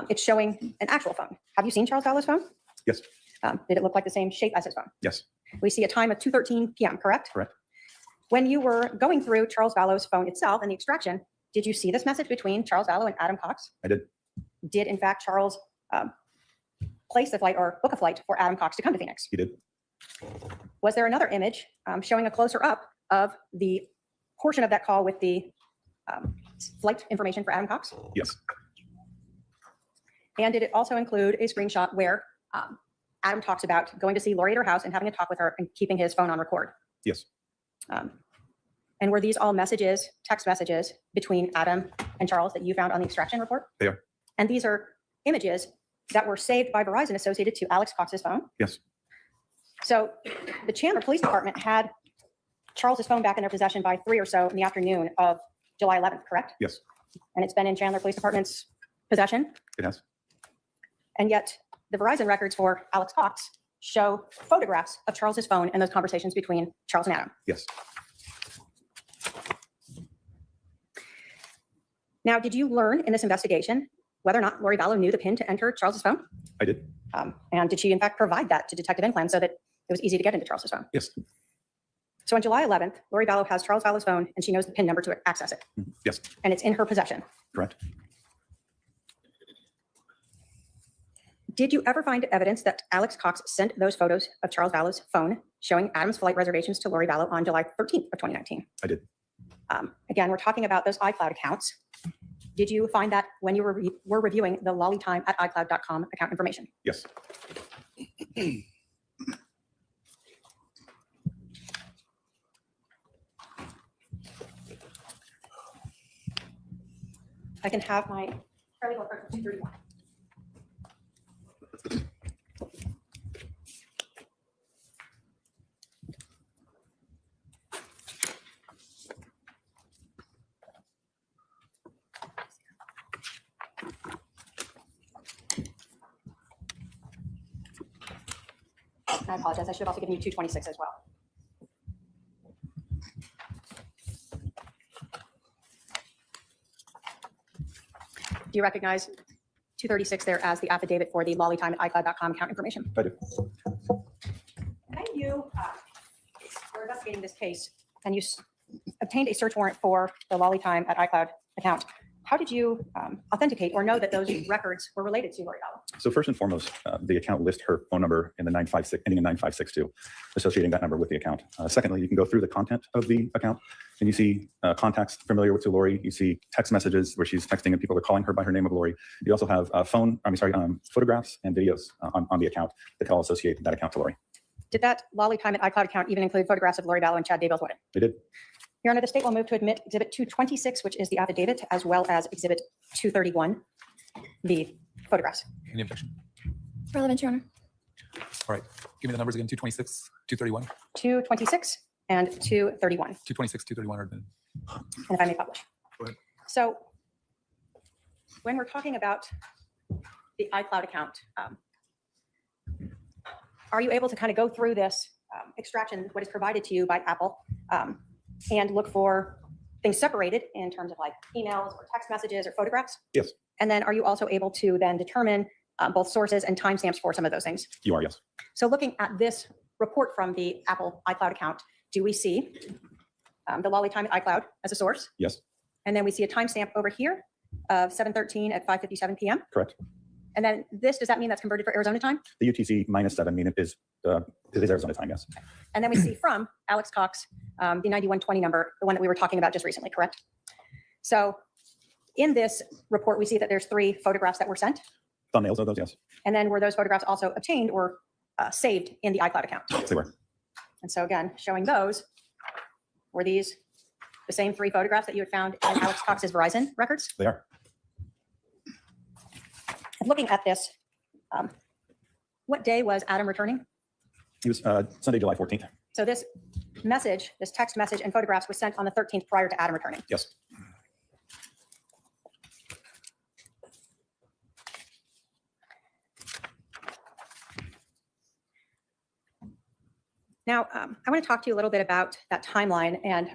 it's showing an actual phone. Have you seen Charles Vallow's phone? Yes. Did it look like the same shape as his phone? Yes. We see a time of 2:13 p.m., correct? Correct. When you were going through Charles Vallow's phone itself and the extraction, did you see this message between Charles Vallow and Adam Cox? I did. Did, in fact, Charles place the flight or book a flight for Adam Cox to come to Phoenix? He did. Was there another image showing a closer up of the portion of that call with the flight information for Adam Cox? Yes. And did it also include a screenshot where Adam talks about going to see Lori at her house and having a talk with her and keeping his phone on record? Yes. And were these all messages, text messages between Adam and Charles that you found on the extraction report? They are. And these are images that were saved by Verizon associated to Alex Cox's phone? Yes. So the Chandler Police Department had Charles's phone back in their possession by 3 or so in the afternoon of July 11th, correct? Yes. And it's been in Chandler Police Department's possession? It has. And yet the Verizon records for Alex Cox show photographs of Charles's phone and those conversations between Charles and Adam. Yes. Now, did you learn in this investigation whether or not Lori Vallow knew the PIN to enter Charles's phone? I did. And did she in fact provide that to Detective Inclan so that it was easy to get into Charles's phone? Yes. So on July 11th, Lori Vallow has Charles Vallow's phone and she knows the PIN number to access it. Yes. And it's in her possession. Correct. Did you ever find evidence that Alex Cox sent those photos of Charles Vallow's phone showing Adam's flight reservations to Lori Vallow on July 13th of 2019? I did. Again, we're talking about those iCloud accounts. Did you find that when you were reviewing the lollytime@icloud.com account information? Yes. I can have my paralegal approach 231. I apologize. I should have also given you 226 as well. Do you recognize 236 there as the affidavit for the lollytime@icloud.com account information? I do. When you were investigating this case and you obtained a search warrant for the lollytime@icloud account, how did you authenticate or know that those records were related to Lori Vallow? So first and foremost, the account lists her phone number in the 956, ending in 9562, associating that number with the account. Secondly, you can go through the content of the account and you see contacts familiar to Lori. You see text messages where she's texting and people are calling her by her name of Lori. You also have photographs and videos on the account that can all associate that account to Lori. Did that lollytime@icloud account even include photographs of Lori Vallow and Chad Daybell's wedding? They did. Your Honor, the state will move to admit Exhibit 226, which is the affidavit, as well as Exhibit 231, the photographs. Any objection? Relevant, Your Honor. All right. Give me the numbers again. 226, 231, 226 and 231, 226, 231 are the and if I may publish. Go ahead. So when we're talking about the iCloud account, are you able to kind of go through this extraction, what is provided to you by Apple, and look for things separated in terms of like emails or text messages or photographs? Yes. And then are you also able to then determine both sources and timestamps for some of those things? You are, yes. So looking at this report from the Apple iCloud account, do we see the lollytime@icloud as a source? Yes. And then we see a timestamp over here of 7:13 at 5:57 p.m. Correct. And then this, does that mean that's converted for Arizona time? The UTC -7 mean it is Arizona time, yes. And then we see from Alex Cox, the 9120 number, the one that we were talking about just recently, correct? So in this report, we see that there's 3 photographs that were sent. Thumbnails of those, yes. And then were those photographs also obtained or saved in the iCloud account? Yes, they were. And so again, showing those, were these the same 3 photographs that you had found in Alex Cox's Verizon records? They are. And looking at this, what day was Adam returning? It was Sunday, July 14th. So this message, this text message and photographs was sent on the 13th prior to Adam returning. Yes. Now, I want to talk to you a little bit about that timeline and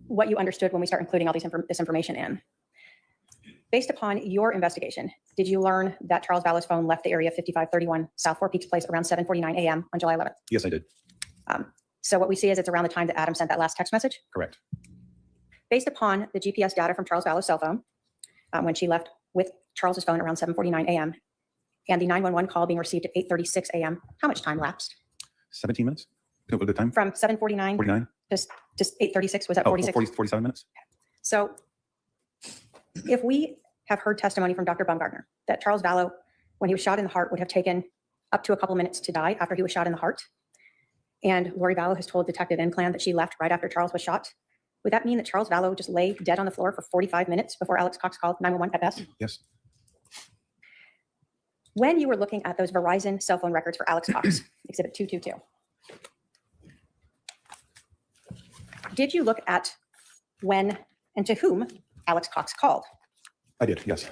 what you understood when we start including all this information in. Based upon your investigation, did you learn that Charles Vallow's phone left the area 5531 South Four Peaks Place around 7:49 a.m. on July 11th? Yes, I did. So what we see is it's around the time that Adam sent that last text message. Correct. Based upon the GPS data from Charles Vallow's cell phone, when she left with Charles's phone around 7:49 a.m. and the 911 call being received at 8:36 a.m., how much time lapsed? 17 minutes. What was the time? From 7:49 49? to 8:36, was that Oh, 46? 47 minutes. So if we have heard testimony from Dr. Baumgartner that Charles Vallow, when he was shot in the heart, would have taken up to a couple minutes to die after he was shot in the heart, and Lori Vallow has told Detective Inclan that she left right after Charles was shot, would that mean that Charles Vallow just lay dead on the floor for 45 minutes before Alex Cox called 911 at best? Yes. When you were looking at those Verizon cell phone records for Alex Cox, Exhibit 222, did you look at when and to whom Alex Cox called? I did. Yes.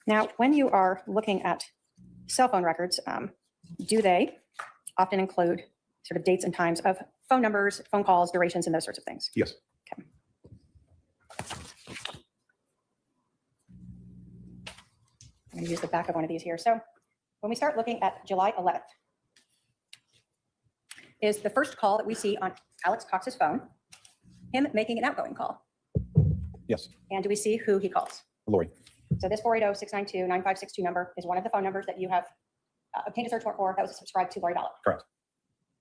Now, when you are looking at cell phone records, do they often include sort of dates and times of phone numbers, phone calls, durations, and those sorts of things? Yes. Okay. I'm going to use the back of one of these here. So when we start looking at July 11th, is the first call that we see on Alex Cox's phone, him making an outgoing call. Yes. And do we see who he calls? Lori. So this 480-692-9562 number is one of the phone numbers that you have obtained a search warrant for that was subscribed to Lori Vallow. Correct.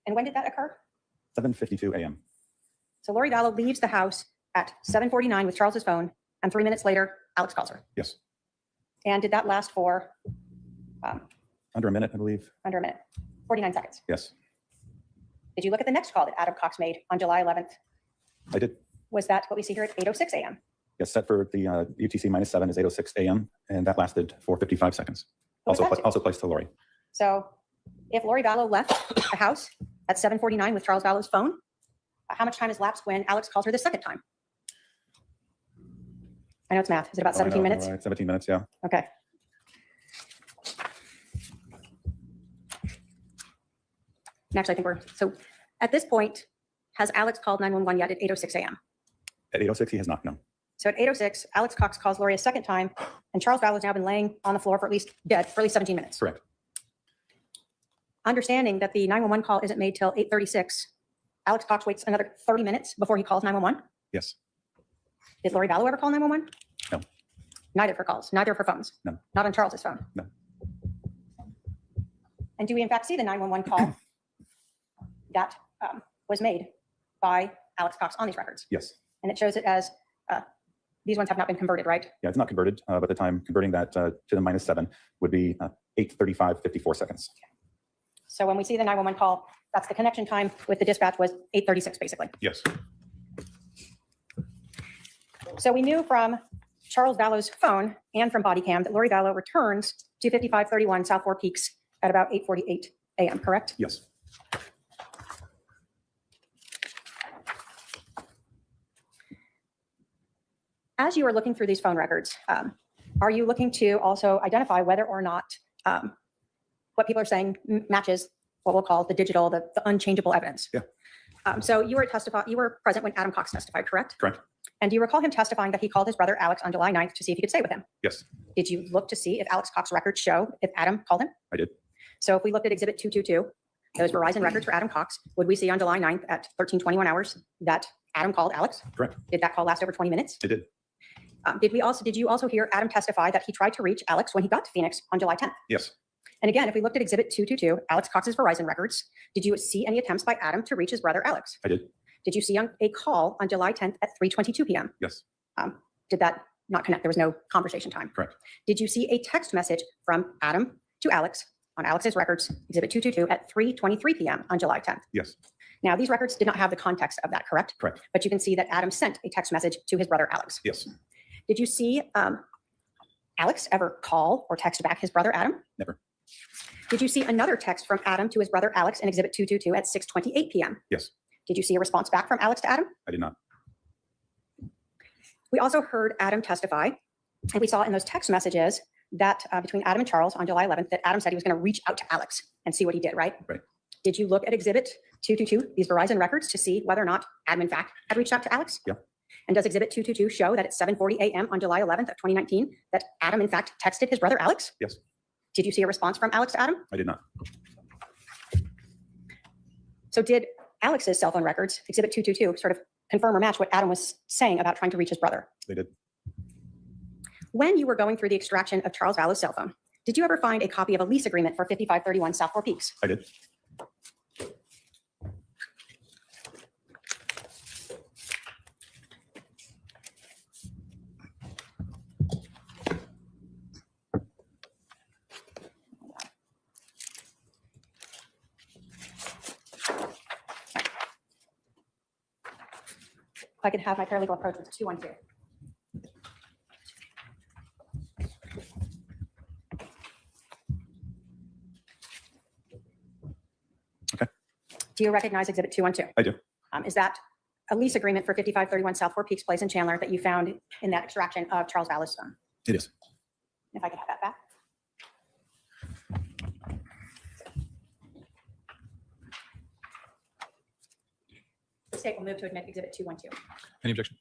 And when did that occur? 7:52 a.m. So Lori Vallow leaves the house at 7:49 with Charles's phone, and 3 minutes later, Alex calls her. Yes. And did that last for Under a minute, I believe. under a minute, 49 seconds? Yes. Did you look at the next call that Adam Cox made on July 11th? I did. Was that what we see here at 8:06 a.m.? Yes. Set for the UTC -7 is 8:06 a.m. and that lasted for 55 seconds. What was that to? Also placed to Lori. So if Lori Vallow left the house at 7:49 with Charles Vallow's phone, how much time has lapsed when Alex calls her the second time? I know it's math. Is it about 17 minutes? Right. 17 minutes. Yeah. Okay. And actually, I think so at this point, has Alex called 911 yet at 8:06 a.m.? At 8:06, he has not. No. So at 8:06, Alex Cox calls Lori a second time, and Charles Vallow has now been laying on the floor for at least 17 minutes. Correct. Understanding that the 911 call isn't made till 8:36, Alex Cox waits another 30 minutes before he calls 911. Yes. Did Lori Vallow ever call 911? No. Neither of her calls, neither of her phones. No. Not on Charles's phone. No. And do we in fact see the 911 call that was made by Alex Cox on these records? Yes. And it shows it as these ones have not been converted, right? Yeah, it's not converted, but the time converting that to the -7 would be 8:35:54 seconds. So when we see the 911 call, that's the connection time with the dispatch was 8:36 basically. Yes. So we knew from Charles Vallow's phone and from body cam that Lori Vallow returns to 5531 South Four Peaks at about 8:48 a.m., correct? Yes. As you are looking through these phone records, are you looking to also identify whether or not what people are saying matches what we'll call the digital, the unchangeable evidence? Yeah. So you were present when Adam Cox testified, correct? Correct. And do you recall him testifying that he called his brother Alex on July 9th to see if he could stay with him? Yes. Did you look to see if Alex Cox records show if Adam called him? I did. So if we looked at Exhibit 222, those Verizon records for Adam Cox, would we see on July 9th at 13:21 hours that Adam called Alex? Correct. Did that call last over 20 minutes? It did. Did you also hear Adam testify that he tried to reach Alex when he got to Phoenix on July 10th? Yes. And again, if we looked at Exhibit 222, Alex Cox's Verizon records, did you see any attempts by Adam to reach his brother Alex? I did. Did you see a call on July 10th at 3:22 p.m.? Yes. Did that not connect? There was no conversation time. Correct. Did you see a text message from Adam to Alex on Alex's records, Exhibit 222, at 3:23 p.m. on July 10th. Yes, Now, these records did not have the context of that, correct? correct. But you can see that Adam sent a text message to his brother Alex. Yes, Did you see Alex ever call or text back his brother Adam? never. Did you see another text from Adam to his brother Alex in Exhibit 222 at 6:28 p.m.? Yes, Did you see a response back from Alex to Adam? I did not. We also heard Adam testify, and we saw in those text messages that between Adam and Charles on July 11th, that Adam said he was going to reach out to Alex and see what he did, right? Right. Did you look at Exhibit 222, these Verizon records, to see whether or not Adam, in fact, had reached out to Alex? Yeah. And does Exhibit 222 show that at 7:40 a.m. on July 11th of 2019, that Adam, in fact, texted his brother Alex? Yes, Did you see a response from Alex to Adam? I did not. So did Alex's cell phone records, Exhibit 222, sort of confirm or match what Adam was saying about trying to reach his brother? They did. When you were going through the extraction of Charles Vallow's cell phone, did you ever find a copy of a lease agreement for 5531 South Four Peaks? I did. If I could have my paralegal approach with 212. Okay. Do you recognize Exhibit 212? I do. Is that a lease agreement for 5531 South Four Peaks Place in Chandler that you found in that extraction of Charles Vallow's phone? It is. If I could have that back. The state will move to admit Exhibit 212. Any objection?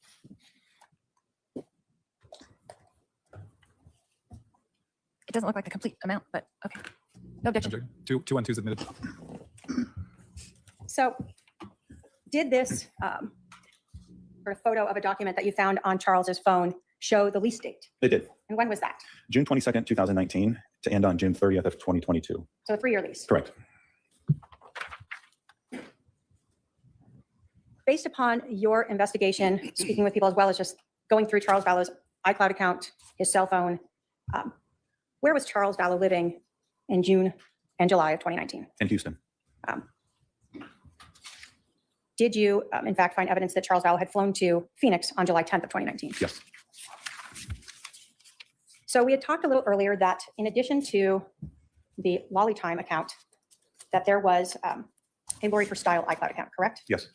It doesn't look like the complete amount, but okay. No objection. Objection. 212 is admitted. So did this sort of photo of a document that you found on Charles's phone show the lease date? It did. And when was that? June 22nd, 2019 to end on June 30th of 2022. So a 3-year lease. Correct. Based upon your investigation, speaking with people as well as just going through Charles Vallow's iCloud account, his cell phone, where was Charles Vallow living in June and July of 2019? In Houston. Did you, in fact, find evidence that Charles Vallow had flown to Phoenix on July 10th of 2019? Yes. So we had talked a little earlier that in addition to the Lolly Time account, that there was a Lori for Style iCloud account, correct? Yes.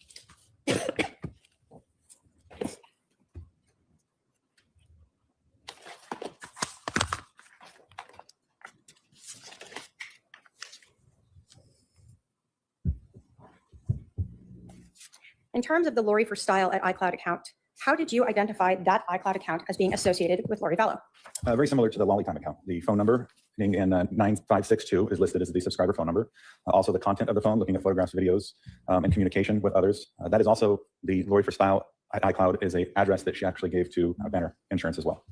In terms of the Lori for Style at iCloud account, how did you identify that iCloud account as being associated with Lori Vallow? Very similar to the Lolly Time account. The phone number ending in 9562 is listed as the subscriber phone number. Also, the content of the phone, looking at photographs, videos, and communication with others. That is also the Lori for Style at iCloud is a address that she actually gave to Banner Insurance as well.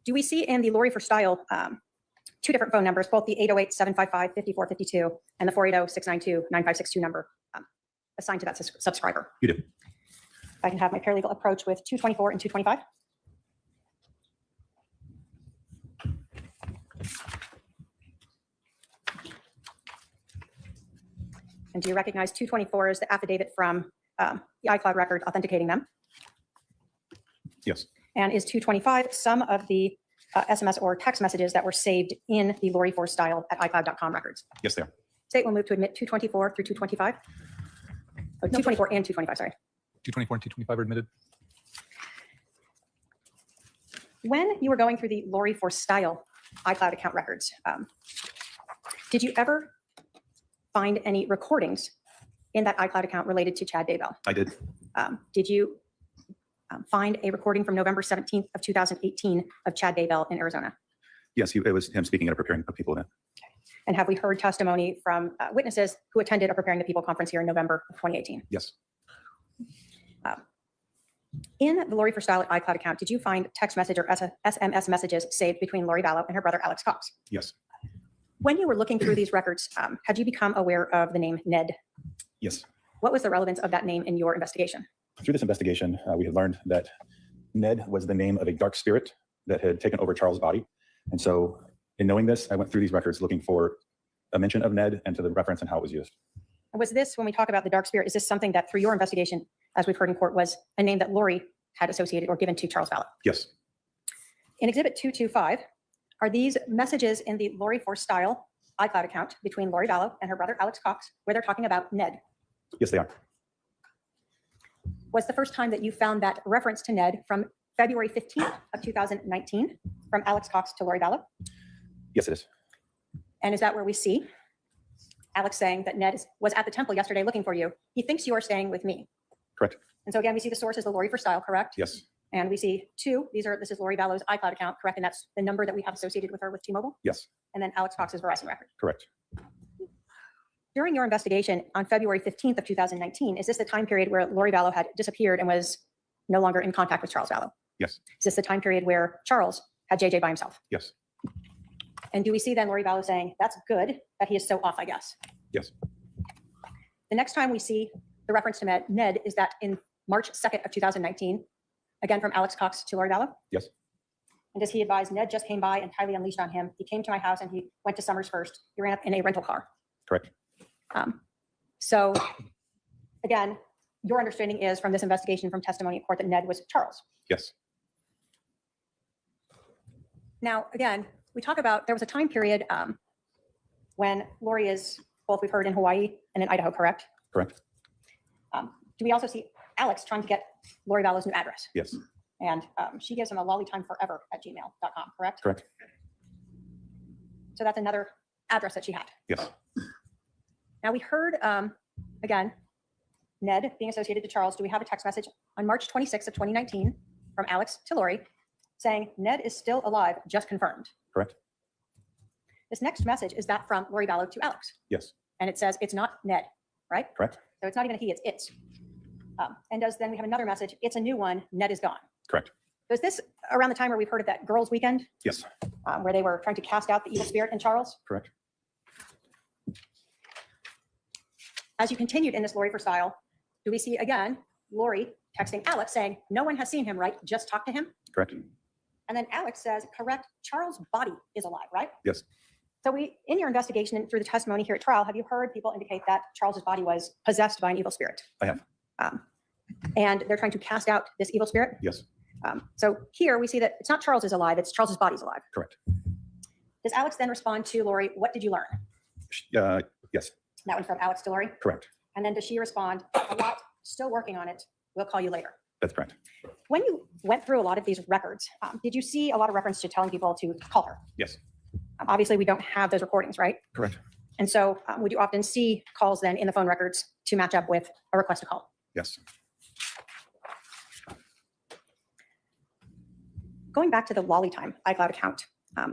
Do we see in the Lori for Style two different phone numbers, both the 808-755-5452 and the 480-692-9562 number assigned to that subscriber? You do. If I can have my paralegal approach with 224 and 225. And do you recognize 224 as the affidavit from the iCloud record authenticating them? Yes. And is 225 some of the SMS or text messages that were saved in the Lori for Style at iCloud.com records? Yes, they are. State will move to admit 224 through 225. Oh, 224 and 225, sorry. 224 and 225 are admitted. When you were going through the Lori for Style iCloud account records, did you ever find any recordings in that iCloud account related to Chad Daybell? I did. Did you find a recording from November 17th of 2018 of Chad Daybell in Arizona? Yes, it was him speaking at a Preparing the People event. And have we heard testimony from witnesses who attended a Preparing the People conference here in November of 2018? Yes. In the Lori for Style at iCloud account, did you find text message or SMS messages saved between Lori Vallow and her brother Alex Cox? Yes. When you were looking through these records, had you become aware of the name Ned? Yes. What was the relevance of that name in your investigation? Through this investigation, we had learned that Ned was the name of a dark spirit that had taken over Charles' body. And so in knowing this, I went through these records looking for a mention of Ned and to the reference and how it was used. Was this, when we talk about the dark spirit, is this something that through your investigation, as we've heard in court, was a name that Lori had associated or given to Charles Vallow? Yes. In Exhibit 225, are these messages in the Lori Force Style iCloud account between Lori Vallow and her brother Alex Cox, where they're talking about Ned? Yes, they are. Was the first time that you found that reference to Ned from February 15th of 2019 from Alex Cox to Lori Vallow? Yes, it is. And is that where we see Alex saying that Ned was at the temple yesterday looking for you? He thinks you are staying with me. Correct. And so again, we see the source is the Lori for Style, correct? Yes. And we see two, this is Lori Vallow's iCloud account, correct? And that's the number that we have associated with her with T-Mobile? Yes. And then Alex Cox's Verizon record. Correct. During your investigation on February 15th of 2019, is this the time period where Lori Vallow had disappeared and was no longer in contact with Charles Vallow? Yes. Is this the time period where Charles had JJ by himself? Yes. And do we see then Lori Vallow saying, that's good that he is so off, I guess? Yes. The next time we see the reference to Ned is that in March 2nd of 2019, again from Alex Cox to Lori Vallow? Yes. And does he advise Ned just came by and highly unleashed on him? He came to my house and he went to Summers first. He ran up in a rental car. Correct. So again, your understanding is from this investigation from testimony in court that Ned was Charles. Yes. Now, again, we talk about, there was a time period when Lori is, both we've heard in Hawaii and in Idaho, correct? Correct. Do we also see Alex trying to get Lori Vallow's new address? Yes. And she gives him a lollytimeforever@gmail.com, correct? Correct. So that's another address that she had. Yes. Now we heard, again, Ned being associated to Charles. Do we have a text message on March 26th of 2019 from Alex to Lori saying Ned is still alive, just confirmed? Correct. This next message, is that from Lori Vallow to Alex? Yes. And it says it's not Ned, right? Correct. So it's not even a he, it's it. And then we have another message, it's a new one, Ned is gone. Correct. Was this around the time where we've heard of that girls' weekend, Yes. where they were trying to cast out the evil spirit in Charles? Correct. As you continued in this Lori for Style, do we see again Lori texting Alex saying, no one has seen him, right? Just talk to him. Correct. And then Alex says, correct, Charles' body is alive, right? Yes. So in your investigation and through the testimony here at trial, have you heard people indicate that Charles's body was possessed by an evil spirit? I have. And they're trying to cast out this evil spirit? Yes. So here we see that it's not Charles is alive, it's Charles's body's alive. Correct. Does Alex then respond to Lori, what did you learn? Yes. That one from Alex to Lori? Correct. And then does she respond, a lot, still working on it, we'll call you later? That's correct. When you went through a lot of these records, did you see a lot of reference to telling people to call her? Yes. Obviously, we don't have those recordings, right? Correct. And so would you often see calls then in the phone records to match up with a request to call? Yes. Going back to the Lolly Time iCloud account,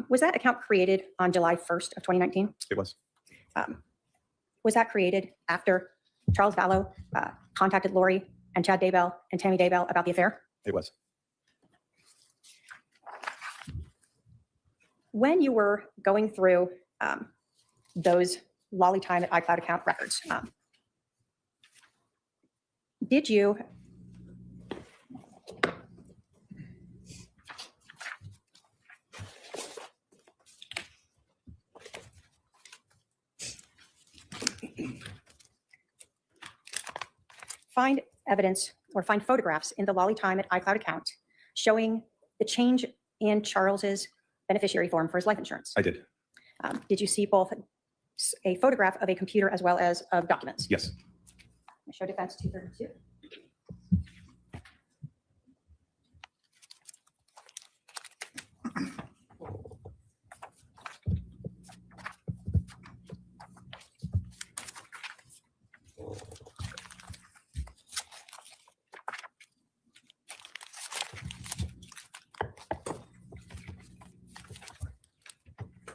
was that account created on July 1st of 2019? It was. Was that created after Charles Vallow contacted Lori and Chad Daybell and Tammy Daybell about the affair? It was. When you were going through those Lolly Time at iCloud account records, did you find evidence or find photographs in the Lolly Time at iCloud account showing the change in Charles's beneficiary form for his life insurance? I did. Did you see both a photograph of a computer as well as of documents? Yes. Show defense 232.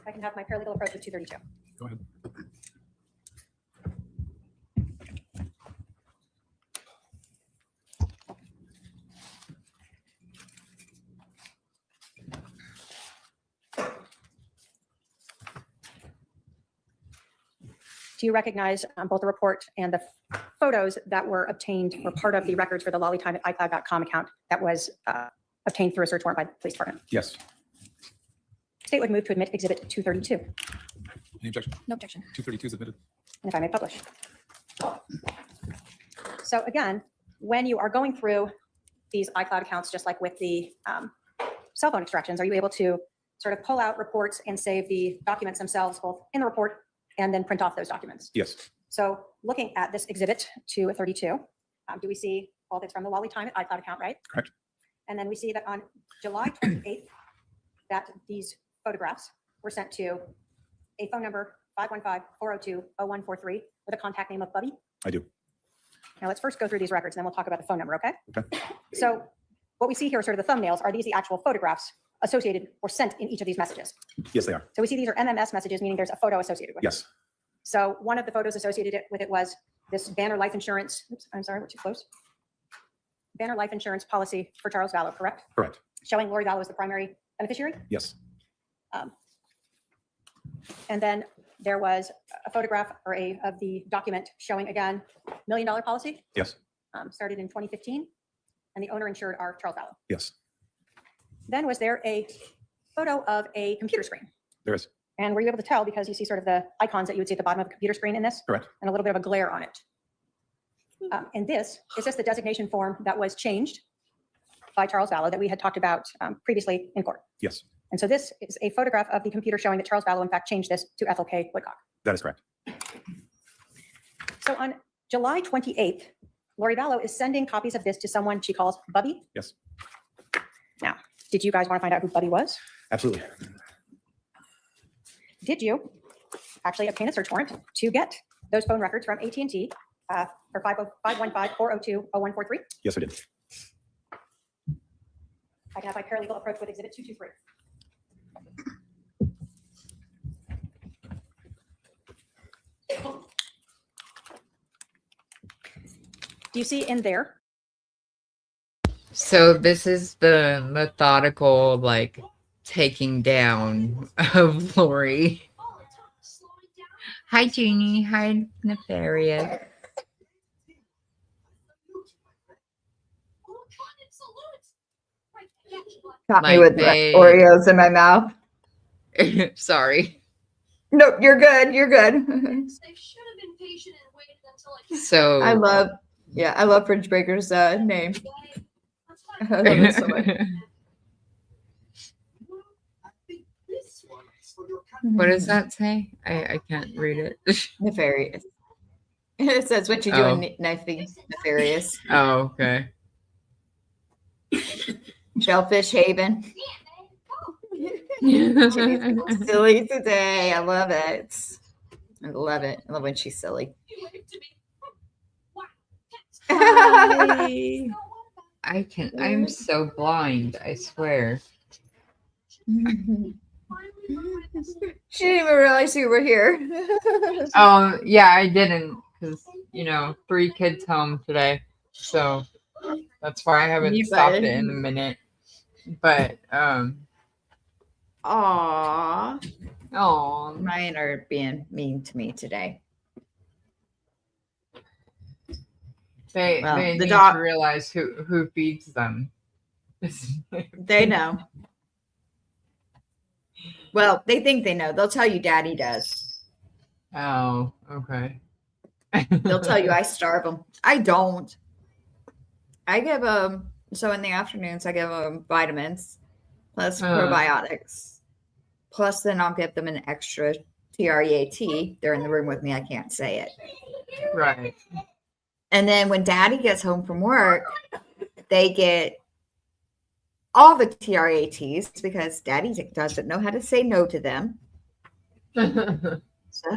I can have my paralegal approach with 232. Go ahead. Do you recognize both the report and the photos that were obtained or part of the records for the Lolly Time at iCloud.com account that was obtained through a search warrant by the police department? Yes. State would move to admit Exhibit 232. Any objection? No objection. 232 submitted. And if I may publish. So again, when you are going through these iCloud accounts, just like with the cell phone extractions, are you able to sort of pull out reports and save the documents themselves, both in the report and then print off those documents? Yes. So looking at this exhibit 232, do we see all that's from the Wally Time at iCloud account, right? Correct. And then we see that on July 28th, that these photographs were sent to a phone number 515-402-0143 with a contact name of Bubby. I do. Now let's first go through these records, and then we'll talk about the phone number, okay? Okay. So what we see here are sort of the thumbnails. Are these the actual photographs associated or sent in each of these messages? Yes, they are. So we see these are MMS messages, meaning there's a photo associated with it. Yes. So one of the photos associated with it was this Banner life insurance. Oops, I'm sorry, we're too close. Banner life insurance policy for Charles Vallow, correct? Correct. Showing Lori Vallow as the primary beneficiary. Yes. And then there was a photograph or of the document showing again $1 million policy, Yes. started in 2015, and the owner insured are Charles Vallow. Yes. Then was there a photo of a computer screen? There is. And were you able to tell, because you see sort of the icons that you would see at the bottom of a computer screen in this? Correct. And a little bit of a glare on it. And this is just the designation form that was changed by Charles Vallow that we had talked about previously in court. Yes. And so this is a photograph of the computer showing that Charles Vallow, in fact, changed this to Ethel K. Woodcock. That is correct. So on July 28th, Lori Vallow is sending copies of this to someone she calls Bubby. Yes. Now, did you guys want to find out who Bubby was? Absolutely. Did you actually obtain a search warrant to get those phone records from AT&T for 515-402-0143? Yes, I did. I can have my paralegal approach with Exhibit 223. Do you see in there? So this is the methodical, like, taking down of Lori. Hi, Jeannie. Hi, Nefarious. Got me Like with they- Oreos in my mouth. Sorry. Nope, you're good. You're good. So I love Fridge Breaker's name. I love it so much. What does that say? I can't read it. Nefarious. It says what you do in nefarious. Oh, okay. Shellfish Haven. She's silly today. I love it. I love it. I love when she's silly. I'm so blind, I swear. She didn't even realize you were here. Oh, yeah, I didn't, because, 3 kids home today. So that's why I haven't You stopped better. it in a minute. But, Aw. oh, Ryan are being mean to me today. they Well, the need dog- to realize who feeds them. They know. Well, they think they know. They'll tell you daddy does. Oh, okay. They'll tell you I starve them. I don't. I give them, so in the afternoons, I give them vitamins plus probiotics. Plus, then I'll give them an extra TREAT. They're in the room with me. I can't say it. Right. And then when daddy gets home from work, they get all the TREATs because daddy doesn't know how to say no to them. So,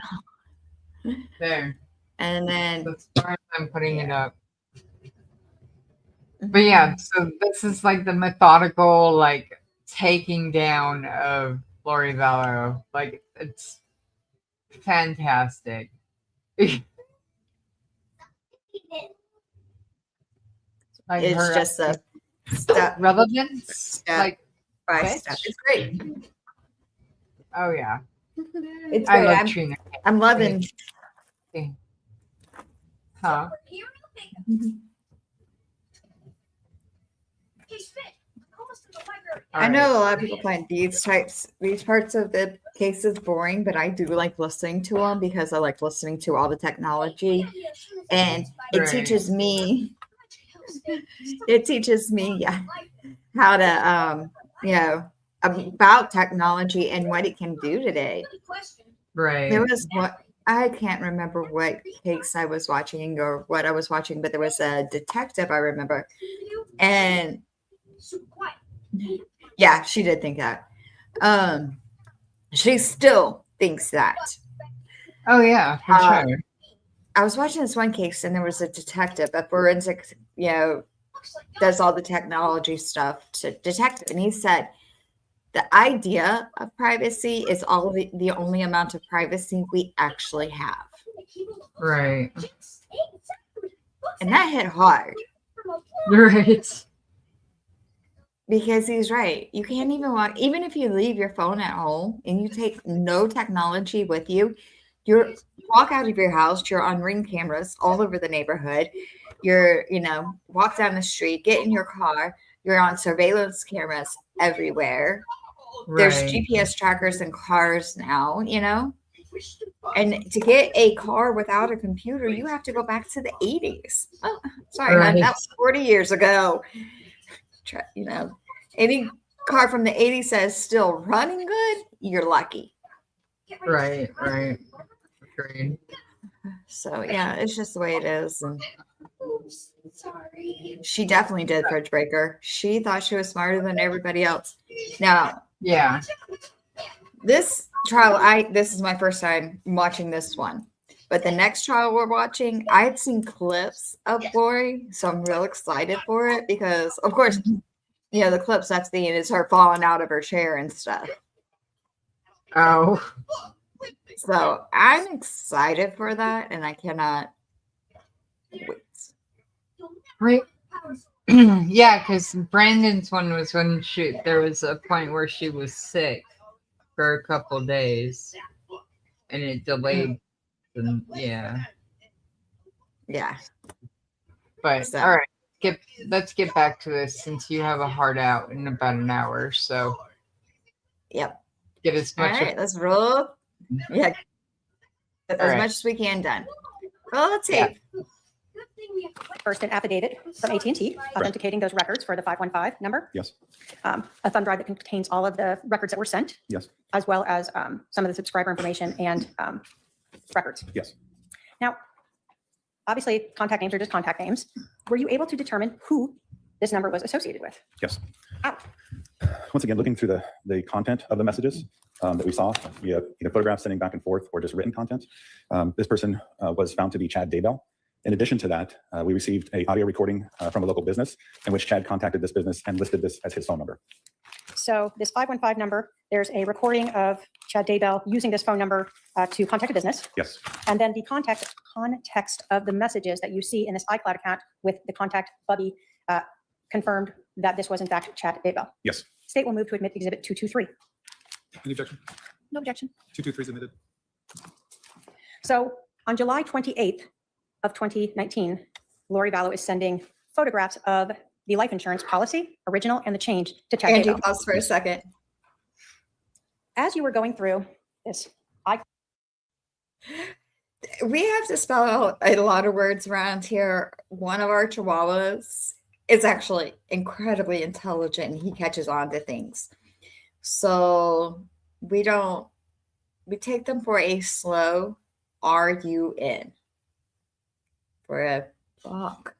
There. and then As far as I'm putting it up. But yeah, so this is like the methodical, like, taking down of Lori Vallow. Like, it's fantastic. Like it's her just a step relevance. step Like, by bitch. step. It's great. oh yeah, It's I great. love I'm, Trina. I'm loving. Huh? I know a lot of people find these parts of the cases boring, but I do like listening to them because I like listening to all the technology, and it Right. teaches me. It teaches me, yeah, how to about technology and what it can do today. Right. There was what I can't remember what case I was watching or what I was watching, but there was a detective I remember, and yeah, she did think that. She still thinks that. Oh yeah, for sure. I was watching this one case, and there was a detective, a forensic, does all the technology stuff to detect it, and he said the idea of privacy is the only amount of privacy we actually have. Right. And that hit hard. Right. Because he's right. You can't even walk, even if you leave your phone at home and you take no technology with you, you walk out of your house, you're on Ring cameras all over the neighborhood. You're, walk down the street, get in your car, you're on surveillance cameras everywhere. There's Right. GPS trackers in cars now, And to get a car without a computer, you have to go back to the 80s. Oh, sorry, Right. that was 40 years ago. Any car from the 80s that's still running good, you're lucky. Right. Right. Agreed. So yeah, it's just the way it is. And she definitely did fridge breaker. She thought she was smarter than everybody else. Now, Yeah. this trial, this is my first time watching this one. But the next trial we're watching, I had seen clips of Lori, so I'm real excited for it because, of course, the clips that's the end is her falling out of her chair and stuff. Oh. So I'm excited for that, and I cannot wait. Right. Yeah, because Brandon's one was when there was a point where she was sick for a couple days, and it delayed. Yeah. But So- all right, let's get back to this since you have a hard out in about an hour. So Yep. get as All much. right, let's roll. Yeah. As All right. much as we can done. Well, let's see. Yeah. First, an affidavit from AT&T authenticating those records for the 515 number. Yes. A thumb drive that contains all of the records that were sent, Yes. as well as some of the subscriber information and records. Yes. Now, obviously, contact names are just contact names. Were you able to determine who this number was associated with? Yes. How? Once again, looking through the content of the messages that we saw, we have photographs sending back and forth or just written content. This person was found to be Chad Daybell. In addition to that, we received an audio recording from a local business in which Chad contacted this business and listed this as his phone number. So this 515 number, there's a recording of Chad Daybell using this phone number to contact a business. Yes. And then the context of the messages that you see in this iCloud account with the contact Bubby confirmed that this was in fact Chad Daybell. Yes. State will move to admit Exhibit 223. Any objection? No objection. 223 is admitted. So on July 28th of 2019, Lori Vallow is sending photographs of the life insurance policy, original and the change, to Chad Angie, Daybell. pause for a second. As you were going through this, We have to spell out a lot of words around here. One of our chihuahuas is actually incredibly intelligent, and he catches on to things. So we take them for a slow RUN. For a fuck.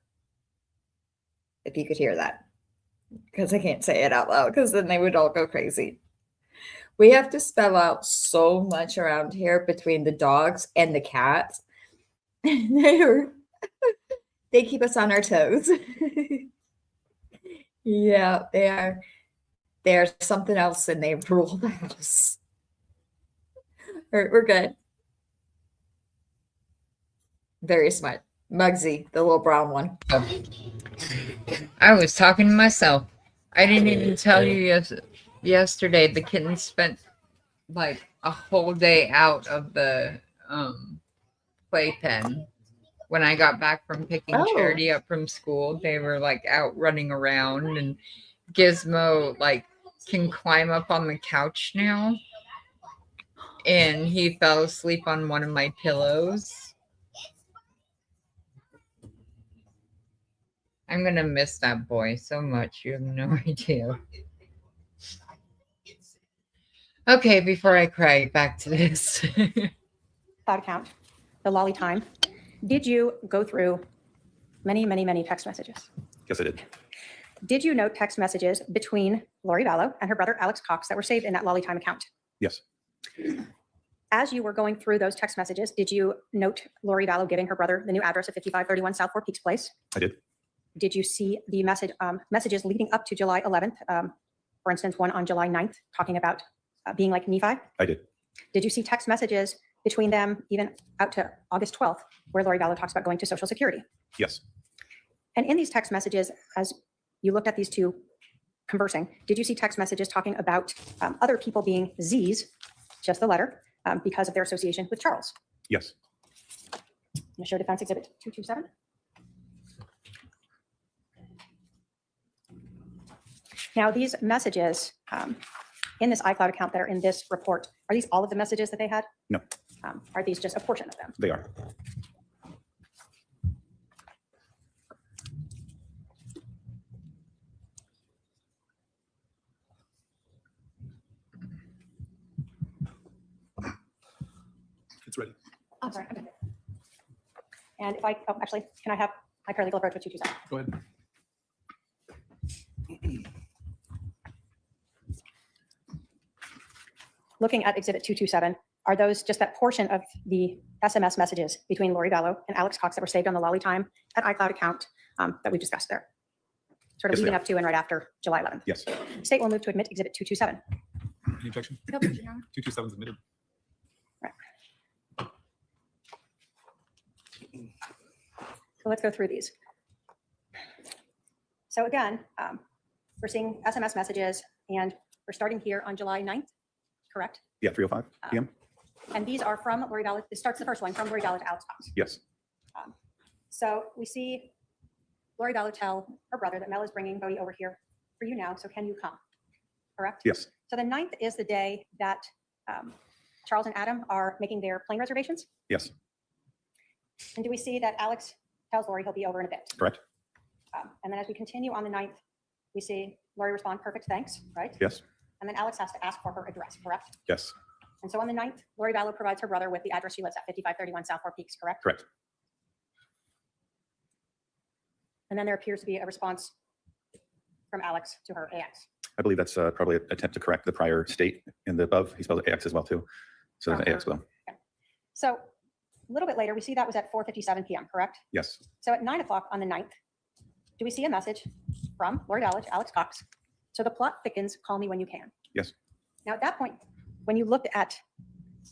If you could hear that. Because I can't say it out loud, because then they would all go crazy. We have to spell out so much around here between the dogs and the cats. They keep us on our toes. Yeah, they are. They're something else, and they rule the house. We're good. Very smart. Muggsy, the little brown one. I was talking to myself. I didn't even tell you yesterday. The kitten spent like a whole day out of the playpen. When I got back from picking Oh. Charity up from school, they were like out running around and Gizmo like can climb up on the couch now. And he fell asleep on one of my pillows. I'm gonna miss that boy so much. You have no idea. Okay, before I cry, back to this. Cloud account, the Lolly time. Did you go through many, many, many text messages? Yes, I did. Did you note text messages between Lori Vallow and her brother Alex Cox that were saved in that Lolly time account? Yes. As you were going through those text messages, did you note Lori Vallow giving her brother the new address of 5531 South Four Peaks Place? I did. Did you see the messages leading up to July 11th? For instance, one on July 9th talking about being like Nephi? I did. Did you see text messages between them even out to August 12th where Lori Vallow talks about going to Social Security? Yes. And in these text messages, as you looked at these two conversing, did you see text messages talking about other people being Z's, just the letter, because of their association with Charles? Yes. I'm going to show Defense Exhibit 227. Now, these messages in this iCloud account that are in this report, are these all of the messages that they had? No, Are these just a portion of them? they are. It's ready. Oh, sorry. Okay. And if I, oh, actually, can I have my paralegal approach with 227? Go ahead. Looking at Exhibit 227, are those just that portion of the SMS messages between Lori Vallow and Alex Cox that were saved on the Lolly time at iCloud account that we discussed there? Sort of Yes, they leading are. up to and right after July 11th. Yes. State will move to admit Exhibit 227. Any objection? No objection, Your Honor. 227 is admitted. So let's go through these. So again, we're seeing SMS messages, and we're starting here on July 9th, correct? Yeah, 3:05 p.m. And these are from Lori Vallow. This starts the first one from Lori Vallow to Alex Cox. Yes. So we see Lori Vallow tell her brother that Mel is bringing Bodie over here for you now. So can you come? Correct? Yes. So the 9th is the day that Charles and Adam are making their plane reservations. Yes. And do we see that Alex tells Lori he'll be over in a bit? Correct. And then as we continue on the 9th, we see Lori respond, perfect, thanks, right? Yes. And then Alex has to ask for her address, correct? Yes. And so on the 9th, Lori Vallow provides her brother with the address she lives at, 5531 South Four Peaks, correct? Correct. And then there appears to be a response from Alex to her AX. I believe that's probably an attempt to correct the prior state in the above. He spelled AX as well too. So there's an AX below. So a little bit later, we see that was at 4:57 p.m., correct? Yes. So at 9 o'clock on the 9th, do we see a message from Lori Vallow to Alex Cox? So the plot thickens, call me when you can. Yes. Now at that point, when you looked at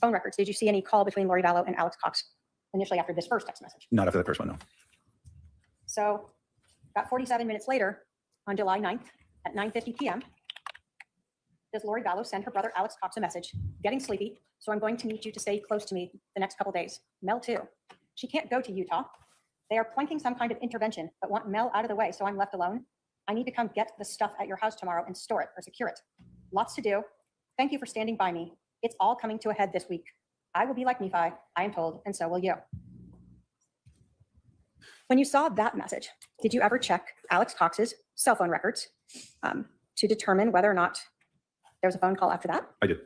phone records, did you see any call between Lori Vallow and Alex Cox initially after this first text message? Not after the first one, no. So about 47 minutes later, on July 9th at 9:50 p.m., does Lori Vallow send her brother Alex Cox a message, getting sleepy, so I'm going to need you to stay close to me the next couple days. Mel too. She can't go to Utah. They are planking some kind of intervention, but want Mel out of the way, so I'm left alone. I need to come get the stuff at your house tomorrow and store it or secure it. Lots to do. Thank you for standing by me. It's all coming to a head this week. I will be like Nephi, I am told, and so will you. When you saw that message, did you ever check Alex Cox's cell phone records to determine whether or not there was a phone call after that? I did.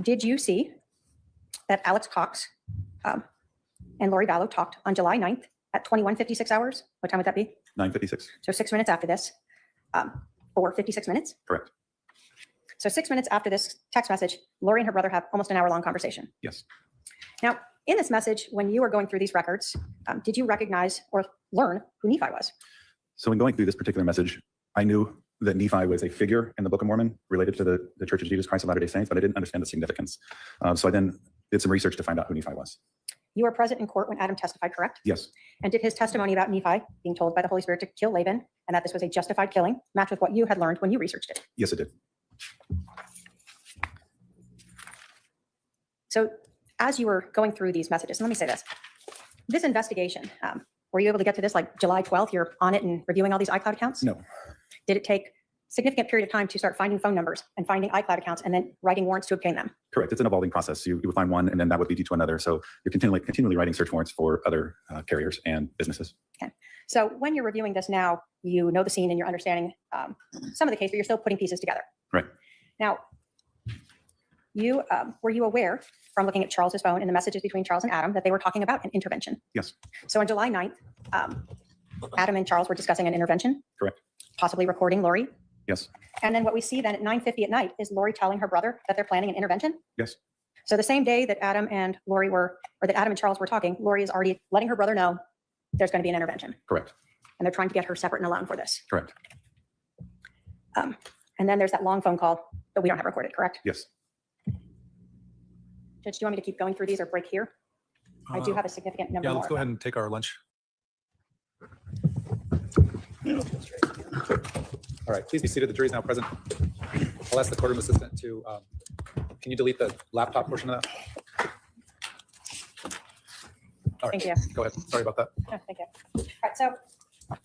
Did you see that Alex Cox and Lori Vallow talked on July 9th at 21:56 hours? What time would that be? 9:56. So 6 minutes after this, or 56 minutes? Correct. So 6 minutes after this text message, Lori and her brother have almost an hour-long conversation. Yes. Now, in this message, when you were going through these records, did you recognize or learn who Nephi was? So in going through this particular message, I knew that Nephi was a figure in the Book of Mormon related to the Church of Jesus Christ of Latter-day Saints, but I didn't understand the significance. So I then did some research to find out who Nephi was. You were present in court when Adam testified, correct? Yes. And did his testimony about Nephi being told by the Holy Spirit to kill Laban and that this was a justified killing match with what you had learned when you researched it? Yes, it did. So as you were going through these messages, and let me say this investigation, were you able to get to this like July 12th? You're on it and reviewing all these iCloud accounts? No. Did it take significant period of time to start finding phone numbers and finding iCloud accounts and then writing warrants to obtain them. Correct. It's an evolving process. You would find one, and then that would lead you to another. So you're continually writing search warrants for other carriers and businesses. Okay. So when you're reviewing this now, you know the scene and you're understanding some of the case, but you're still putting pieces together. Right. Now, were you aware from looking at Charles's phone and the messages between Charles and Adam that they were talking about an intervention? Yes. So on July 9th, Adam and Charles were discussing an intervention. Correct. Possibly recording Lori. Yes. And then what we see then at 9:50 at night is Lori telling her brother that they're planning an intervention. Yes. So the same day that Adam and Charles were talking, Lori is already letting her brother know there's going to be an intervention. Correct. And they're trying to get her separate and alone for this. Correct. And then there's that long phone call that we don't have recorded, correct? Yes. Judge, do you want me to keep going through these or break here? I do have a significant number Yeah, more. let's go ahead and take our lunch. All right, please be seated. The jury is now present. I'll ask the courtroom assistant to, can you delete the laptop portion of that? All right, Thank you. go ahead. Sorry about that. Oh, thank you. All right, so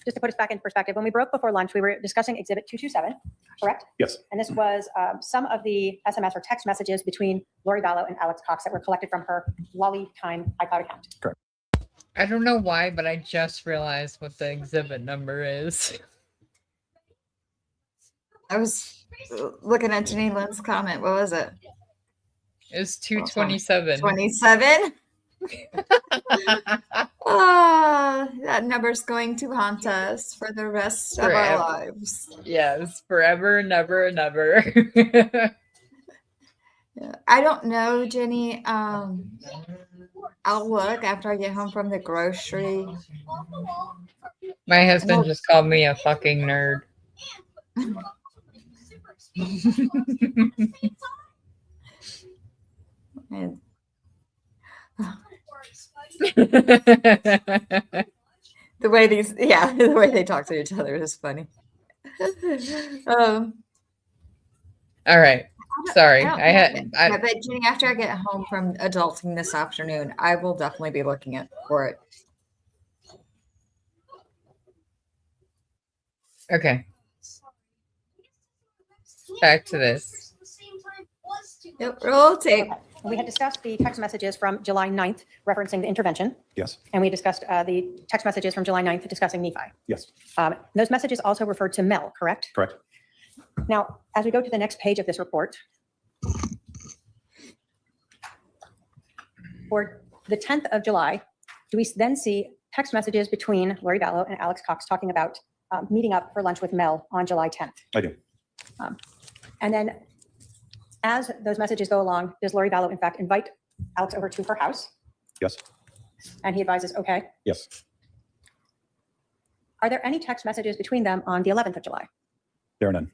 just to put us back in perspective, when we broke before lunch, we were discussing Exhibit 227, correct? Yes. And this was some of the SMS or text messages between Lori Vallow and Alex Cox that were collected from her Lolly Time iCloud account. Correct. I don't know why, but I just realized what the exhibit number is. I was looking at Janine Lynn's comment. What was it? It's 227. 27? Oh, that number's going to haunt us for the rest of our Forever. lives. Yes, forever, never, never. Yeah. I don't know, Jenny. I'll look after I get home from the grocery. My husband just called me a fucking nerd. And the way the way they talk to each other is funny. All right. Sorry. But Jenny, after I get home from adulting this afternoon, I will definitely be looking for it. Okay. Back to this. Yep, roll tape. Okay. We had discussed the text messages from July 9th referencing the intervention. Yes. And we discussed the text messages from July 9th discussing Nephi. Yes. Those messages also referred to Mel, correct? Correct. Now, as we go to the next page of this report, for the 10th of July, do we then see text messages between Lori Vallow and Alex Cox talking about meeting up for lunch with Mel on July 10th? I do. And then as those messages go along, does Lori Vallow, in fact, invite Alex over to her house? Yes. And he advises, okay. Yes. Are there any text messages between them on the 11th of July? There are none.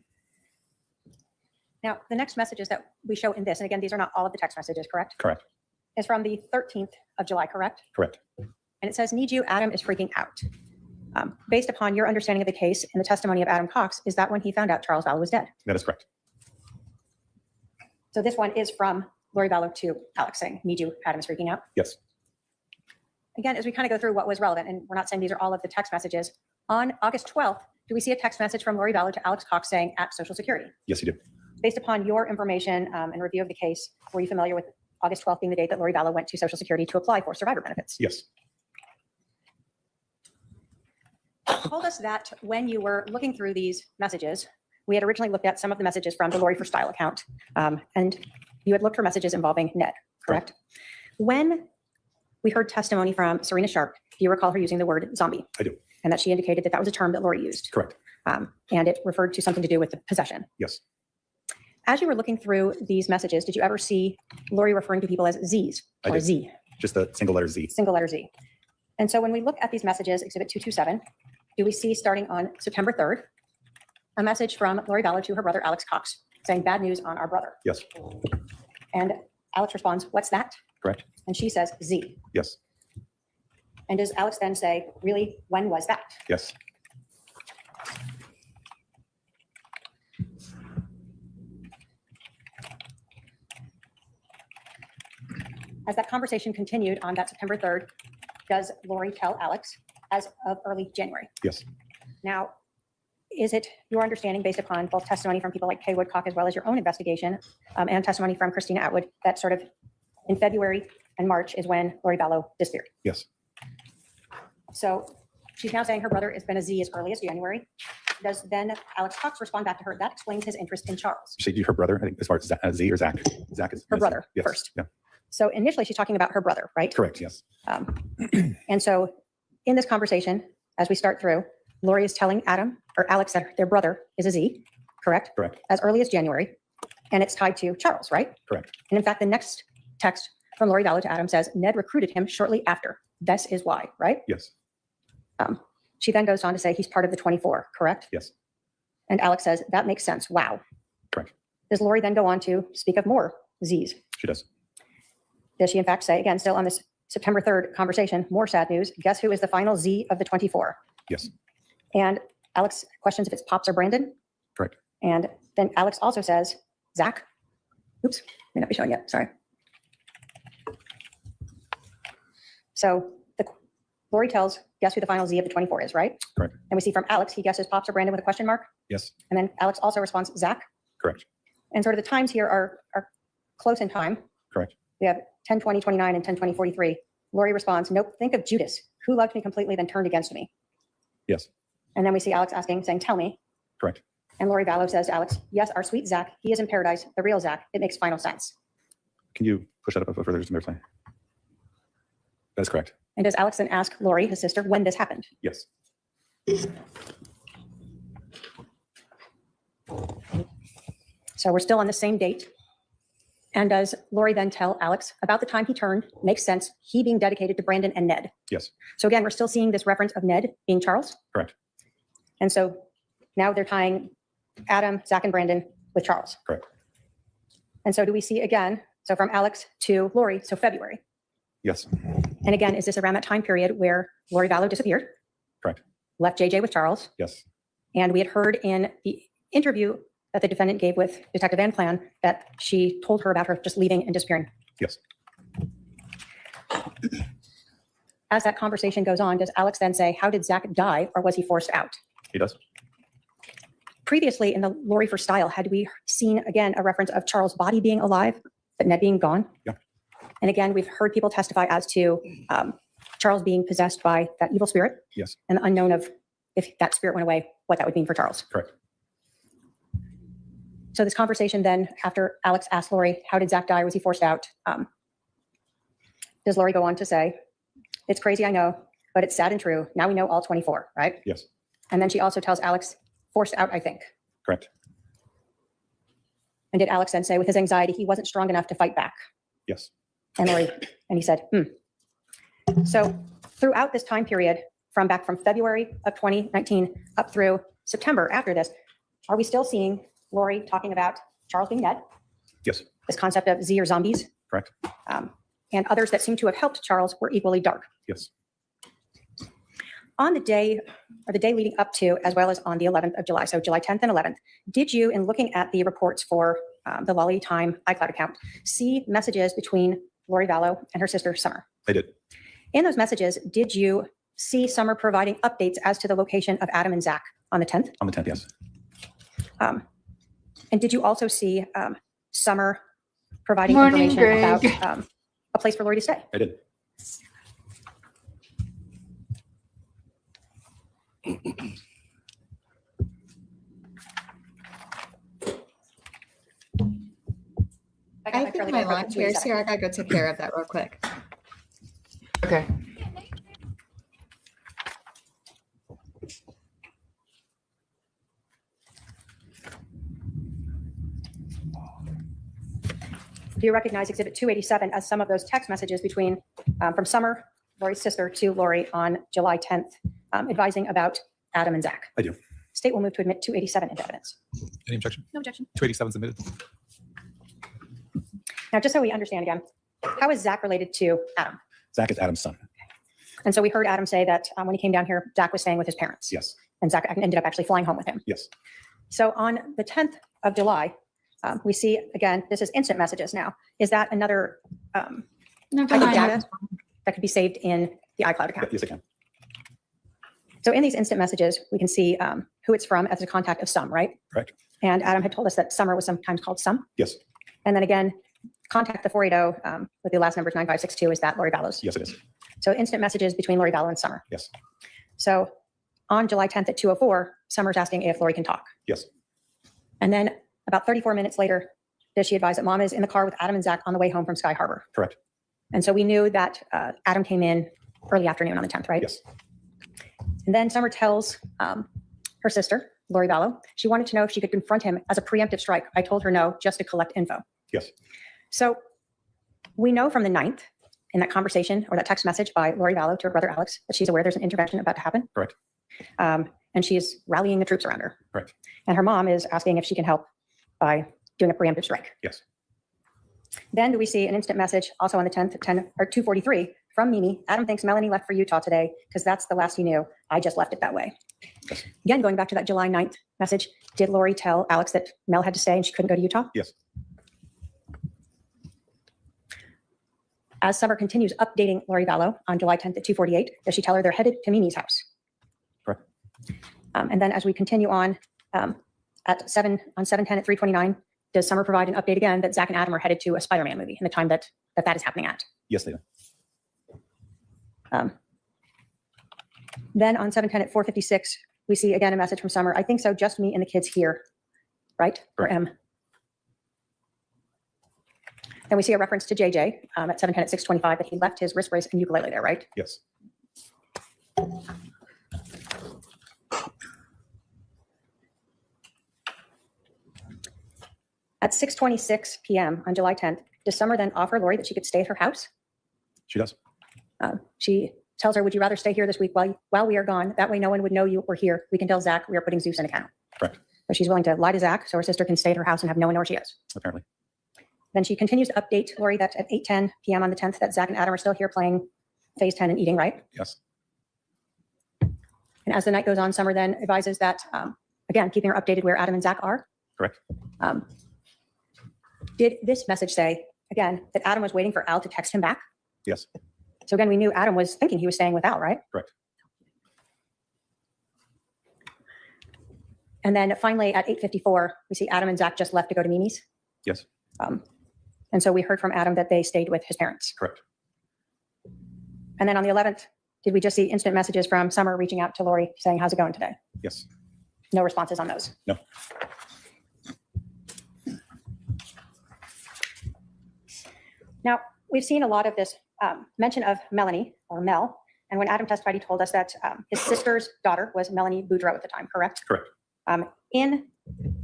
Now, the next messages that we show in this, and again, these are not all of the text messages, correct? Correct. Is from the 13th of July, correct? Correct. And it says, need you, Adam is freaking out. Based upon your understanding of the case and the testimony of Adam Cox, is that when he found out Charles Vallow was dead? That is correct. So this one is from Lori Vallow to Alex saying, need you, Adam is freaking out. Yes. Again, as we kind of go through what was relevant, and we're not saying these are all of the text messages, on August 12th, do we see a text message from Lori Vallow to Alex Cox saying at Social Security? Yes, you do. Based upon your information and review of the case, were you familiar with August 12th being the date that Lori Vallow went to Social Security to apply for survivor benefits? Yes. You told us that when you were looking through these messages, we had originally looked at some of the messages from the Lori for Style account, and you had looked for messages involving Ned, correct? When we heard testimony from Serena Sharp, do you recall her using the word zombie? I do. And that she indicated that that was a term that Lori used. Correct. And it referred to something to do with the possession. Yes. As you were looking through these messages, did you ever see Lori referring to people as Z's I or did. Z, Just a single letter Z. single letter Z? And so when we look at these messages, Exhibit 227, do we see starting on September 3rd, a message from Lori Vallow to her brother, Alex Cox, saying bad news on our brother. Yes. And Alex responds, what's that? Correct. And she says, Z. Yes. And does Alex then say, really, when was that? Yes. As that conversation continued on that September 3rd, does Lori tell Alex as of early January? Yes. Now, is it your understanding, based upon both testimony from people like Kay Woodcock as well as your own investigation, and testimony from Christina Atwood, that sort of in February and March is when Lori Vallow disappeared? Yes. So she's now saying her brother has been a Z as early as January. Does then Alex Cox respond back to her? That explains his interest in Charles. She her brother, I think, as far as Z or Zach. Zach is Her missing. brother Yes. first. Yeah. So initially she's talking about her brother, right? Correct. Yes. And so in this conversation, as we start through, Lori is telling Adam or Alex that their brother is a Z, correct? Correct. As early as January. And it's tied to Charles, right? Correct. And in fact, the next text from Lori Vallow to Adam says, Ned recruited him shortly after. This is why, right? Yes. She then goes on to say he's part of the 24, correct? Yes. And Alex says, that makes sense. Wow. Correct. Does Lori then go on to speak of more Zs? She does. Does she in fact say, again, still on this September 3rd conversation, more sad news, guess who is the final Z of the 24? Yes. And Alex questions if it's Pops or Brandon. Correct. And then Alex also says, Zach. Oops, may not be showing yet, sorry. So Lori tells, guess who the final Z of the 24 is, right? Correct. And we see from Alex, he guesses Pops or Brandon with a question mark. Yes. And then Alex also responds, Zach. Correct. And sort of the times here are close in time. Correct. We have 10, 20, 29 and 10, 20, 43. Lori responds, nope, think of Judas, who loved me completely, then turned against me. Yes. And then we see Alex saying, tell me. Correct. And Lori Vallow says to Alex, yes, our sweet Zach, he is in paradise, the real Zach. It makes final sense. Can you push that up a further just to verify? That's correct. And does Alex then ask Lori, his sister, when this happened? Yes. So we're still on the same date. And does Lori then tell Alex about the time he turned? Makes sense. He being dedicated to Brandon and Ned. Yes. So again, we're still seeing this reference of Ned being Charles. Correct. And so now they're tying Adam, Zach, and Brandon with Charles. Correct. And so do we see again, so from Alex to Lori, so February. Yes. And again, is this around that time period where Lori Vallow disappeared? Correct. Left JJ with Charles. Yes. And we had heard in the interview that the defendant gave with Detective Van Plan that she told her about her just leaving and disappearing. Yes. As that conversation goes on, does Alex then say, how did Zach die or was he forced out? He does. Previously in the Lori for Style, had we seen again a reference of Charles' body being alive, but Ned being gone? Yeah. And again, we've heard people testify as to Charles being possessed by that evil spirit. Yes. And the unknown of if that spirit went away, what that would mean for Charles. Correct. So this conversation then, after Alex asked Lori, how did Zach die? Was he forced out? Does Lori go on to say, it's crazy, I know, but it's sad and true. Now we know all 24, right? Yes. And then she also tells Alex, forced out, I think. Correct. And did Alex then say with his anxiety, he wasn't strong enough to fight back? Yes. And Lori, and he said, So throughout this time period, from February of 2019 up through September after this, are we still seeing Lori talking about Charles being dead? Yes. This concept of Z or zombies? Correct. And others that seem to have helped Charles were equally dark. Yes. On the day or the day leading up to, as well as on the 11th of July, so July 10th and 11th, did you, in looking at the reports for the Lolly Time iCloud account, see messages between Lori Vallow and her sister Summer? I did. In those messages, did you see Summer providing updates as to the location of Adam and Zach on the 10th? On the 10th, yes. And did you also see Summer providing Morning, information Greg. about a place for Lori to stay? I did. I think my lawn chair's here. I gotta go take care of that real quick. Okay. Do you recognize Exhibit 287 as some of those text messages between from Summer, Lori's sister, to Lori on July 10th, advising about Adam and Zach? I do. State will move to admit 287 into evidence. Any objection? No objection. 287 submitted. Now, just so we understand again, how is Zach related to Adam? Zach is Adam's son. And so we heard Adam say that when he came down here, Zach was staying with his parents. Yes. And Zach ended up actually flying home with him. Yes. So on the 10th of July, we see, again, this is instant messages now. Is that another Never type of mind. data that could be saved in the iCloud account? Yes, I can. So in these instant messages, we can see who it's from as a contact of Sum, right? Correct. And Adam had told us that Summer was sometimes called Sum. Yes. And then again, contact the 480 with the last numbers 9562 is that Lori Vallow's. Yes, it is. So instant messages between Lori Vallow and Summer. Yes. So on July 10th at 2:04, Summer's asking if Lori can talk. Yes. And then about 34 minutes later, does she advise that Mom is in the car with Adam and Zach on the way home from Sky Harbor? Correct. And so we knew that Adam came in early afternoon on the 10th, right? Yes. And then Summer tells her sister, Lori Vallow, she wanted to know if she could confront him as a preemptive strike. I told her no, just to collect info. Yes. So we know from the 9th in that conversation or that text message by Lori Vallow to her brother Alex that she's aware there's an intervention about to happen. Correct. And she is rallying the troops around her. Correct. And her mom is asking if she can help by doing a preemptive strike. Yes. Then we see an instant message also on the 10th at 10 or 2:43 from Mimi. Adam thinks Melanie left for Utah today because that's the last he knew. I just left it that way. Yes. Again, going back to that July 9th message, did Lori tell Alex that Mel had to stay and she couldn't go to Utah? Yes. As Summer continues updating Lori Vallow on July 10th at 2:48, does she tell her they're headed to Mimi's house? Correct. And then as we continue on at 7:10 at 3:29, does Summer provide an update again that Zach and Adam are headed to a Spider-Man movie and the time that is happening at? Yes, they do. Then on 7:10 at 4:56, we see again a message from Summer. I think so, just me and the kids here, right? Or M. Then we see a reference to JJ at 7:10 at 6:25 that he left his wrist brace and ukulele there, right? Yes. At 6:26 p.m. on July 10th, does Summer then offer Lori that she could stay at her house? She does. She tells her, would you rather stay here this week while we are gone? That way no one would know you were here. We can tell Zach we are putting Zeus in account. Correct. So she's willing to lie to Zach so her sister can stay at her house and have no one know where she is. Apparently. Then she continues to update Lori that at 8:10 p.m. on the 10th that Zach and Adam are still here playing Phase 10 and eating, right? Yes. And as the night goes on, Summer then advises that, again, keeping her updated where Adam and Zach are. Correct. Did this message say, again, that Adam was waiting for Al to text him back? Yes. So again, we knew Adam was thinking he was staying with Al, right? Correct. And then finally at 8:54, we see Adam and Zach just left to go to Mimi's. Yes. And so we heard from Adam that they stayed with his parents. Correct. And then on the 11th, did we just see instant messages from Summer reaching out to Lori saying, how's it going today? Yes. No responses on those. No. Now, we've seen a lot of this mention of Melanie or Mel. And when Adam testified, he told us that his sister's daughter was Melanie Boudreau at the time, correct? Correct. In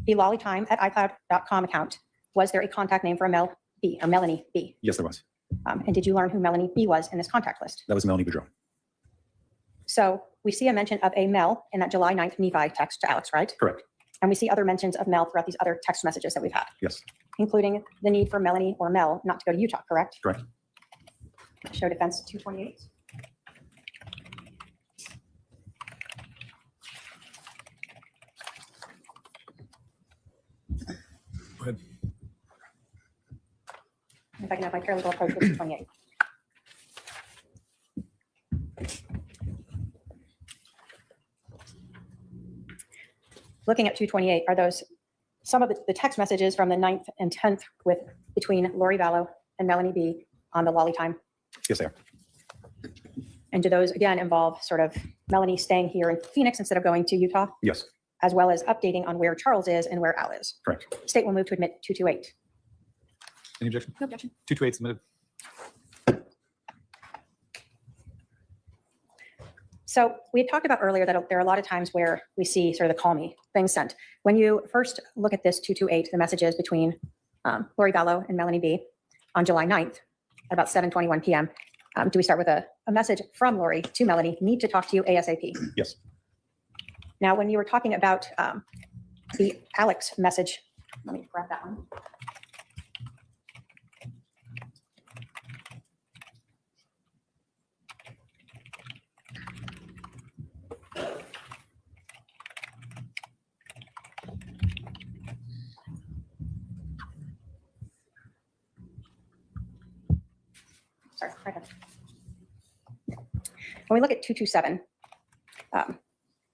the lollytime at iCloud.com account, was there a contact name for a Mel B or Melanie B? Yes, there was. And did you learn who Melanie B was in this contact list? That was Melanie Boudreau. So we see a mention of a Mel in that July 9th Nephi text to Alex, right? Correct. And we see other mentions of Mel throughout these other text messages that we've had, Yes. including the need for Melanie or Mel not to go to Utah, correct? Correct. Show defense 228. Go ahead. If I can have my paralegal approach with 228. Looking at 228, are those some of the text messages from the 9th and 10th between Lori Vallow and Melanie B on the Lolly time? Yes, they are. And do those again involve sort of Melanie staying here in Phoenix instead of going to Utah, Yes. as well as updating on where Charles is and where Al is? Correct. State will move to admit 228. Any objection? No objection. 228 submitted. So we had talked about earlier that there are a lot of times where we see sort of the call me things sent. When you first look at this 228, the messages between Lori Vallow and Melanie B on July 9th at about 7:21 p.m. Do we start with a message from Lori to Melanie, need to talk to you ASAP? Yes. Now, when you were talking about the Alex message, let me grab that one. Sorry, right ahead. When we look at 227,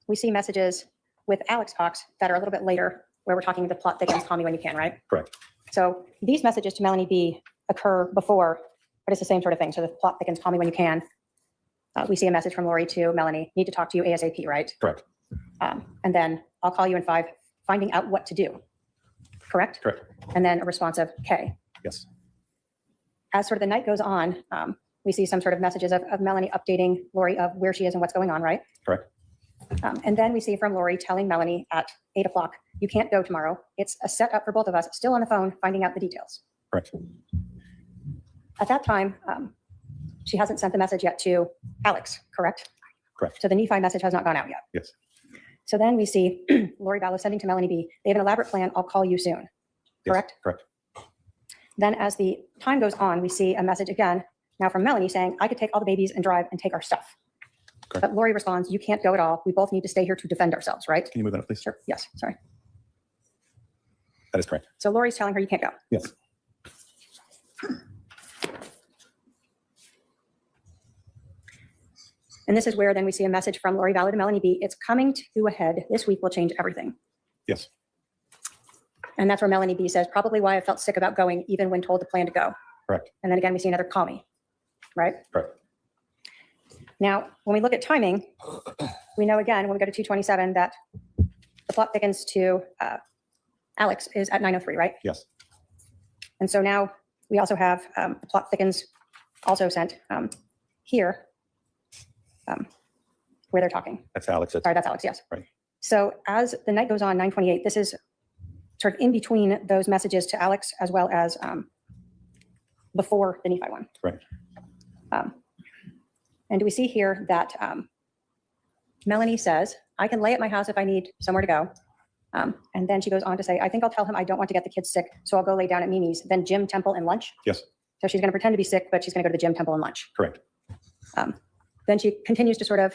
we see messages with Alex Cox that are a little bit later, where we're talking the plot thickens, call me when you can, right? Correct. So these messages to Melanie B occur before, but it's the same sort of thing. So the plot thickens, call me when you can. We see a message from Lori to Melanie, need to talk to you ASAP, right? Correct. And then I'll call you in 5, finding out what to do. Correct? Correct. And then a response of K. Yes. As sort of the night goes on, we see some sort of messages of Melanie updating Lori of where she is and what's going on, right? Correct. And then we see from Lori telling Melanie at 8 o'clock, you can't go tomorrow. It's a setup for both of us, still on the phone, finding out the details. Correct. At that time, she hasn't sent the message yet to Alex, correct? Correct. So the Nephi message has not gone out yet. Yes. So then we see Lori Vallow sending to Melanie B, they have an elaborate plan, I'll call you soon. Yes. Correct? Correct. Then as the time goes on, we see a message again, now from Melanie saying, I could take all the babies and drive and take our stuff. Correct. But Lori responds, you can't go at all. We both need to stay here to defend ourselves, right? Can you move that up, please? Sure. Yes, sorry. That is correct. So Lori's telling her you can't go. Yes. And this is where then we see a message from Lori Vallow to Melanie B. It's coming to a head. This week will change everything. Yes. And that's where Melanie B says, probably why I felt sick about going, even when told to plan to go. Correct. And then again, we see another call me, right? Correct. Now, when we look at timing, we know again, when we go to 227, that the plot thickens to Alex is at 9:03, right? Yes. And so now we also have the plot thickens also sent here, where they're talking. That's Alex. Sorry, that's Alex, yes. Right. So as the night goes on, 9:28, this is sort of in between those messages to Alex as well as before the Nephi one. Right. And we see here that Melanie says, I can lay at my house if I need somewhere to go. And then she goes on to say, I think I'll tell him I don't want to get the kids sick, so I'll go lay down at Mimi's, then gym, temple, and lunch. Yes. So she's going to pretend to be sick, but she's going to go to the gym, temple, and lunch. Correct. Then she continues to sort of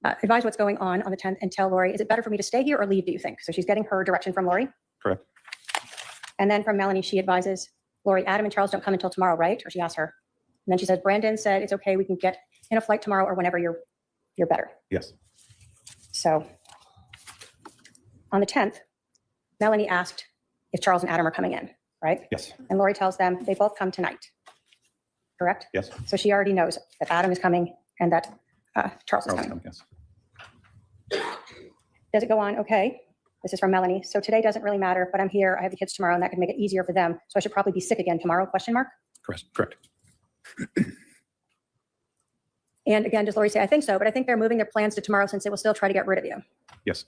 advise what's going on the 10th and tell Lori, is it better for me to stay here or leave, do you think? So she's getting her direction from Lori. Correct. And then from Melanie, she advises Lori, Adam and Charles don't come until tomorrow, right? Or she asks her. And then she says, Brandon said, it's okay. We can get in a flight tomorrow or whenever you're better. Yes. So on the 10th, Melanie asked if Charles and Adam are coming in, right? Yes. And Lori tells them they both come tonight, correct? Yes. So she already knows that Adam is coming and that Charles is Charles, coming. yes. Does it go on? Okay. This is from Melanie. So today doesn't really matter, but I'm here. I have the kids tomorrow and that could make it easier for them. So I should probably be sick again tomorrow, question mark. Correct. Correct. And again, does Lori say, I think so, but I think they're moving their plans to tomorrow since they will still try to get rid of you. Yes.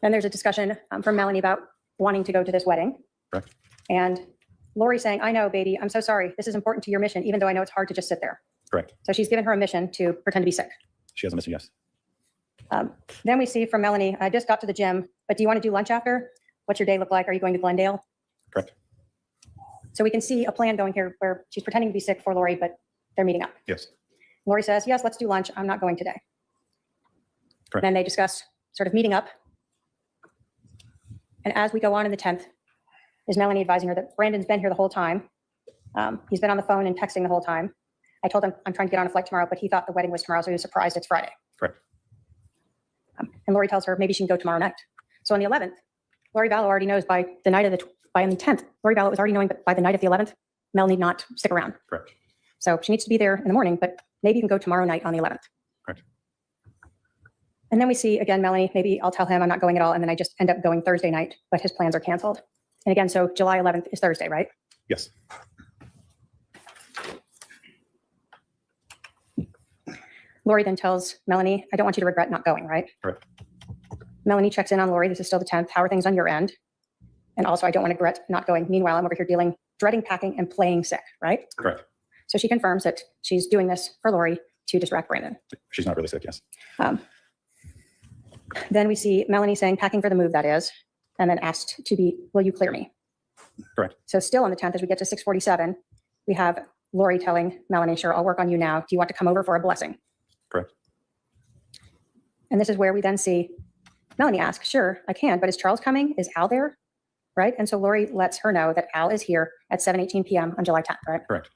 Then there's a discussion from Melanie about wanting to go to this wedding. Correct. And Lori saying, I know, baby, I'm so sorry. This is important to your mission, even though I know it's hard to just sit there. Correct. So she's given her a mission to pretend to be sick. She has a mission. Yes. Then we see from Melanie, I just got to the gym, but do you want to do lunch after? What's your day look like? Are you going to Glendale? Correct. So we can see a plan going here where she's pretending to be sick for Lori, but they're meeting up. Yes. Lori says, yes, let's do lunch. I'm not going today. Correct. Then they discuss sort of meeting up. And as we go on in the 10th, is Melanie advising her that Brandon's been here the whole time. He's been on the phone and texting the whole time. I told him I'm trying to get on a flight tomorrow, but he thought the wedding was tomorrow, so he was surprised it's Friday. Correct. And Lori tells her maybe she can go tomorrow night. So on the 11th, Lori Vallow already knows by the 10th, Lori Vallow was already knowing that by the night of the 11th, Mel need not stick around. Correct. So she needs to be there in the morning, but maybe you can go tomorrow night on the 11th. Correct. And then we see again, Melanie, maybe I'll tell him I'm not going at all. And then I just end up going Thursday night, but his plans are canceled. And again, so July 11th is Thursday, right? Yes. Lori then tells Melanie, I don't want you to regret not going, right? Correct. Melanie checks in on Lori. This is still the 10th. How are things on your end? And also, I don't want to regret not going. Meanwhile, I'm over here dreading packing and playing sick, right? Correct. So she confirms that she's doing this for Lori to distract Brandon. She's not really sick. Yes. Then we see Melanie saying, packing for the move, that is, and then asked to be, will you clear me? Correct. So still on the 10th, as we get to 6:47, we have Lori telling Melanie, sure, I'll work on you now. Do you want to come over for a blessing? Correct. And this is where we then see Melanie ask, sure, I can, but is Charles coming? Is Al there? Right? And so Lori lets her know that Al is here at 7:18 p.m. on July 10th, right? Correct.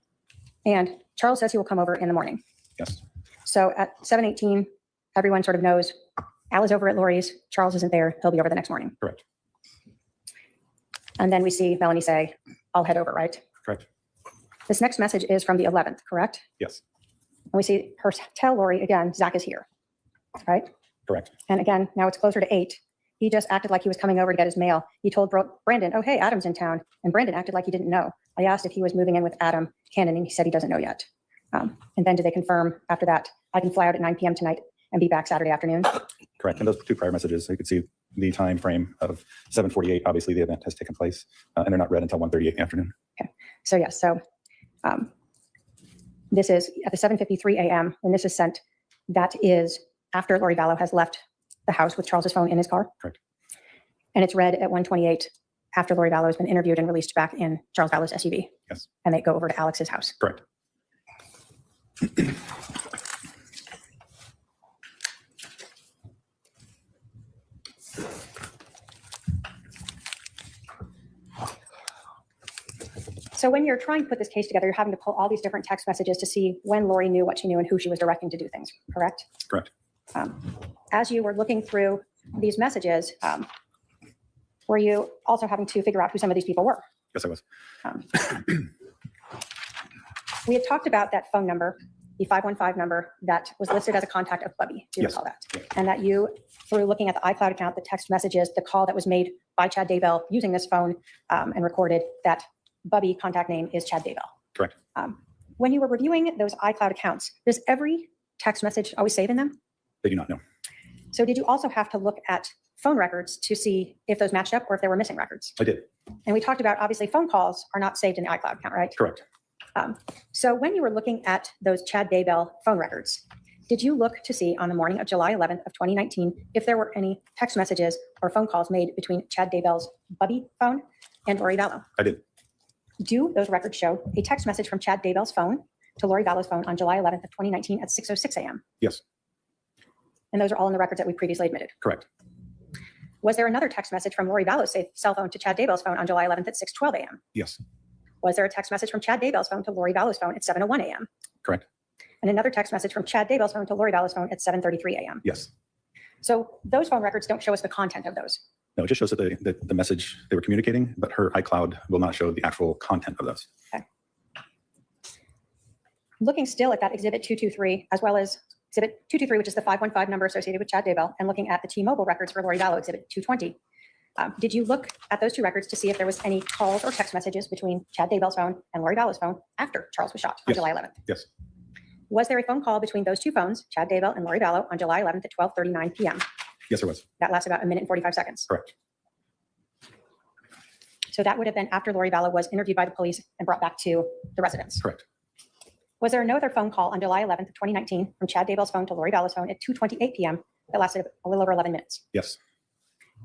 And Charles says he will come over in the morning. Yes. So at 7:18, everyone sort of knows Al is over at Lori's. Charles isn't there. He'll be over the next morning. Correct. And then we see Melanie say, I'll head over, right? Correct. This next message is from the 11th, correct? Yes. And we see her tell Lori again, Zach is here, right? Correct. And again, now it's closer to 8. He just acted like he was coming over to get his mail. He told Brandon, oh, hey, Adam's in town. And Brandon acted like he didn't know. I asked if he was moving in with Adam Cannon, and he said he doesn't know yet. And then did they confirm after that, I can fly out at 9 p.m. tonight and be back Saturday afternoon? Correct. And those 2 prior messages, you could see the time frame of 7:48. Obviously, the event has taken place, and they're not read until 1:38 in the afternoon. Okay. So yes, this is at the 7:53 a.m. when this is sent. That is after Lori Vallow has left the house with Charles's phone in his car. Correct. And it's read at 1:28 after Lori Vallow has been interviewed and released back in Charles Vallow's SUV. Yes. And they go over to Alex's house. Correct. So when you're trying to put this case together, you're having to pull all these different text messages to see when Lori knew what she knew and who she was directing to do things, correct? Correct. As you were looking through these messages, were you also having to figure out who some of these people were? Yes, I was. We had talked about that phone number, the 515 number that was listed as a contact of Bubby. Do you Yes. recall that? Yeah. And that you, through looking at the iCloud account, the text messages, the call that was made by Chad Daybell using this phone and recorded, that Bubby contact name is Chad Daybell. Correct. When you were reviewing those iCloud accounts, does every text message always save in them? They do not know. So did you also have to look at phone records to see if those matched up or if there were missing records? I did. And we talked about, obviously, phone calls are not saved in the iCloud account, right? Correct. So when you were looking at those Chad Daybell phone records, did you look to see on the morning of July 11th of 2019 if there were any text messages or phone calls made between Chad Daybell's Bubby phone and Lori Vallow? I did. Do those records show a text message from Chad Daybell's phone to Lori Vallow's phone on July 11th of 2019 at 6:06 a.m.? Yes. And those are all in the records that we previously admitted. Correct. Was there another text message from Lori Vallow's cell phone to Chad Daybell's phone on July 11th at 6:12 a.m.? Yes. Was there a text message from Chad Daybell's phone to Lori Vallow's phone at 7:01 a.m.? Correct. And another text message from Chad Daybell's phone to Lori Vallow's phone at 7:33 a.m. Yes. So those phone records don't show us the content of those. No, it just shows that the message they were communicating, but her iCloud will not show the actual content of those. Okay. Looking still at that Exhibit 223, as well as Exhibit 223, which is the 515 number associated with Chad Daybell, and looking at the T-Mobile records for Lori Vallow, Exhibit 220, did you look at those 2 records to see if there was any calls or text messages between Chad Daybell's phone and Lori Vallow's phone after Charles was shot on Yes. July 11th? Yes. Was there a phone call between those 2 phones, Chad Daybell and Lori Vallow, on July 11th at 12:39 p.m.? Yes, there was. That lasted about 1 minute and 45 seconds. Correct. So that would have been after Lori Vallow was interviewed by the police and brought back to the residence. Correct. Was there no other phone call on July 11th of 2019 from Chad Daybell's phone to Lori Vallow's phone at 2:28 p.m. that lasted a little over 11 minutes? Yes.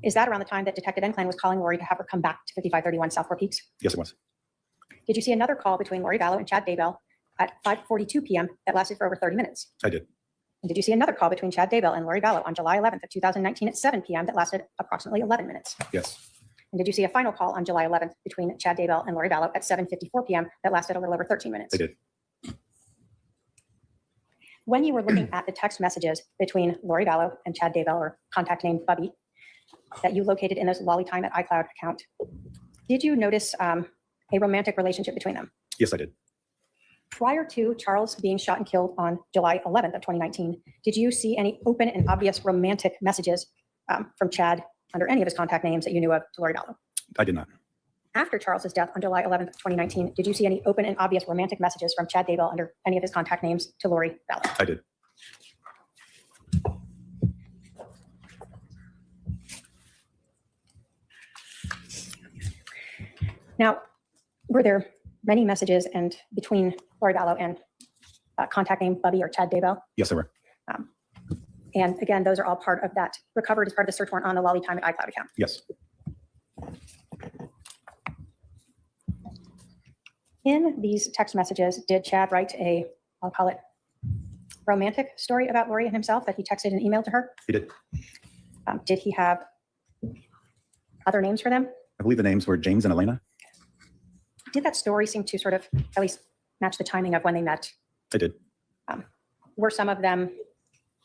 Is that around the time that Detective Enclan was calling Lori to have her come back to 5531 South Four Peaks? Yes, it was. Did you see another call between Lori Vallow and Chad Daybell at 5:42 p.m. that lasted for over 30 minutes? I did. And did you see another call between Chad Daybell and Lori Vallow on July 11th of 2019 at 7 p.m. that lasted approximately 11 minutes? Yes. And did you see a final call on July 11th between Chad Daybell and Lori Vallow at 7:54 p.m. that lasted a little over 13 minutes? I did. When you were looking at the text messages between Lori Vallow and Chad Daybell, or contact name Bubby, that you located in those Lolly Time at iCloud account, did you notice a romantic relationship between them? Yes, I did. Prior to Charles being shot and killed on July 11th of 2019, did you see any open and obvious romantic messages from Chad under any of his contact names that you knew of to Lori Vallow? I did not. After Charles's death on July 11th of 2019, did you see any open and obvious romantic messages from Chad Daybell under any of his contact names to Lori Vallow? I did. Now, were there many messages and between Lori Vallow and contact name Bubby or Chad Daybell? Yes, there were. And again, those are all part of that, recovered as part of the search warrant on the Lolly Time at iCloud account. Yes. In these text messages, did Chad write a, I'll call it, romantic story about Lori and himself that he texted and emailed to her? He did. Did he have other names for them? I believe the names were James and Elena. Did that story seem to sort of at least match the timing of when they met? I did. Were some of them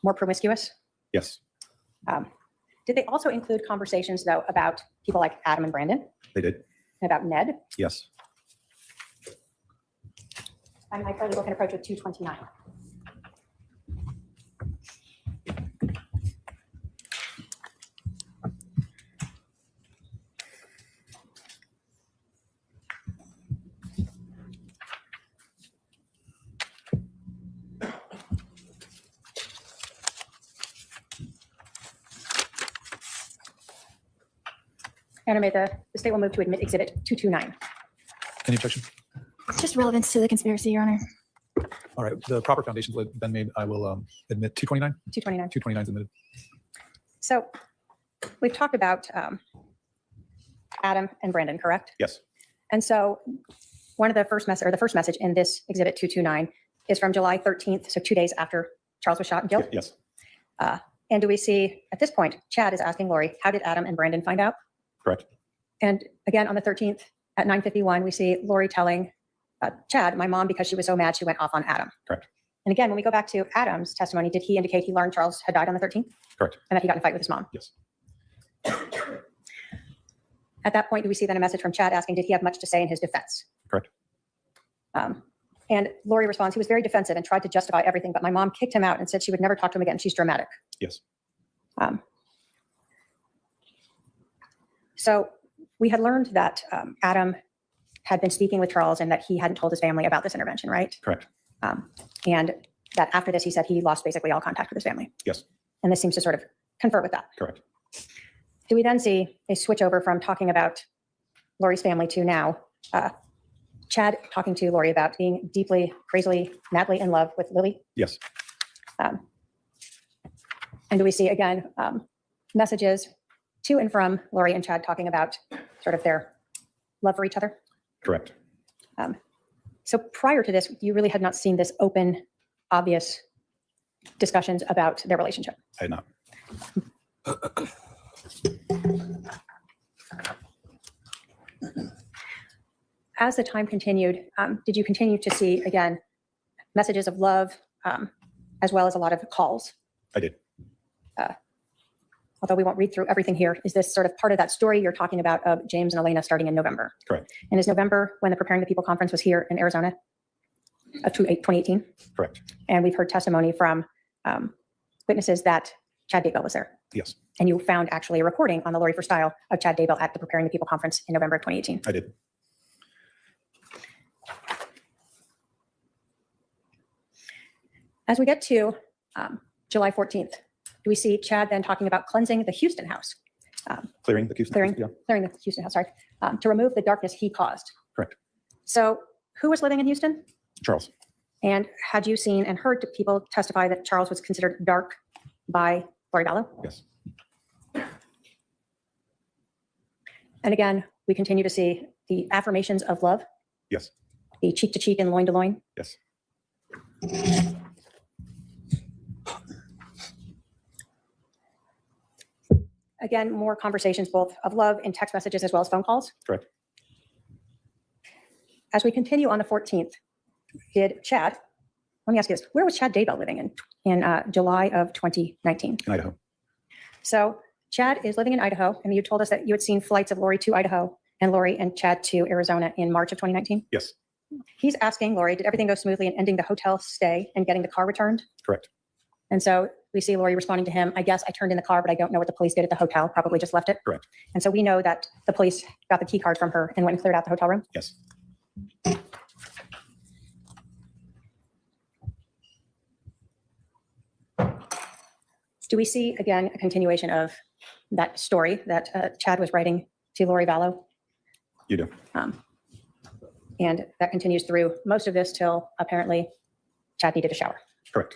more promiscuous? Yes. Did they also include conversations, though, about people like Adam and Brandon, They did. and about Ned? Yes. And my fairly can approach with 229. Anime, the state will move to admit exhibit 229. Any objection? It's just relevance to the conspiracy, Your Honor. All right, the proper foundations have been made. I will admit 229. 229. 229 is admitted. So we've talked about Adam and Brandon, correct? Yes. And so one of the first message, or the first message in this exhibit 229 is from July 13th, so 2 days after Charles was shot and killed. Yes. And do we see at this point, Chad is asking Lori, how did Adam and Brandon find out? Correct. And again, on the 13th at 9:51, we see Lori telling Chad, my mom, because she was so mad, she went off on Adam. Correct. And again, when we go back to Adam's testimony, did he indicate he learned Charles had died on the 13th? Correct. And that he got in a fight with his mom? Yes. At that point, do we see then a message from Chad asking, did he have much to say in his defense? Correct. And Lori responds, he was very defensive and tried to justify everything, but my mom kicked him out and said she would never talk to him again. She's dramatic. Yes. So we had learned that Adam had been speaking with Charles and that he hadn't told his family about this intervention, right? Correct. And that after this, he said he lost basically all contact with his family. Yes. And this seems to sort of confer with that. Correct. Do we then see a switch over from talking about Lori's family to now Chad talking to Lori about being deeply, crazily, madly in love with Lily? Yes. And do we see again messages to and from Lori and Chad talking about sort of their love for each other? Correct. So prior to this, you really had not seen this open, obvious discussions about their relationship. I had not. As the time continued, did you continue to see, again, messages of love, as well as a lot of calls? I did. Although we won't read through everything here, is this sort of part of that story you're talking about of James and Elena starting in November? Correct. And is November when the Preparing the People conference was here in Arizona of 2018? Correct. And we've heard testimony from witnesses that Chad Daybell was there. Yes. And you found actually a recording on the Lori for Style of Chad Daybell at the Preparing the People conference in November of 2018. I did. As we get to July 14th, do we see Chad then talking about cleansing the Houston house? Clearing the Houston. Clearing. Yeah. Clearing the Houston house, sorry, to remove the darkness he caused. Correct. So who was living in Houston? Charles. And had you seen and heard people testify that Charles was considered dark by Lori Vallow? Yes. And again, we continue to see the affirmations of love, Yes. the cheek to cheek and loin to loin. Yes. Again, more conversations both of love in text messages as well as phone calls. Correct. As we continue on the 14th, did Chad, let me ask you this, where was Chad Daybell living in July of 2019? In Idaho. So Chad is living in Idaho, and you told us that you had seen flights of Lori to Idaho and Lori and Chad to Arizona in March of 2019. Yes. He's asking Lori, did everything go smoothly in ending the hotel stay and getting the car returned? Correct. And so we see Lori responding to him, I guess I turned in the car, but I don't know what the police did at the hotel, probably just left it. Correct. And so we know that the police got the key card from her and went and cleared out the hotel room. Yes. Do we see, again, a continuation of that story that Chad was writing to Lori Vallow? You do. And that continues through most of this till apparently Chad needed a shower. Correct.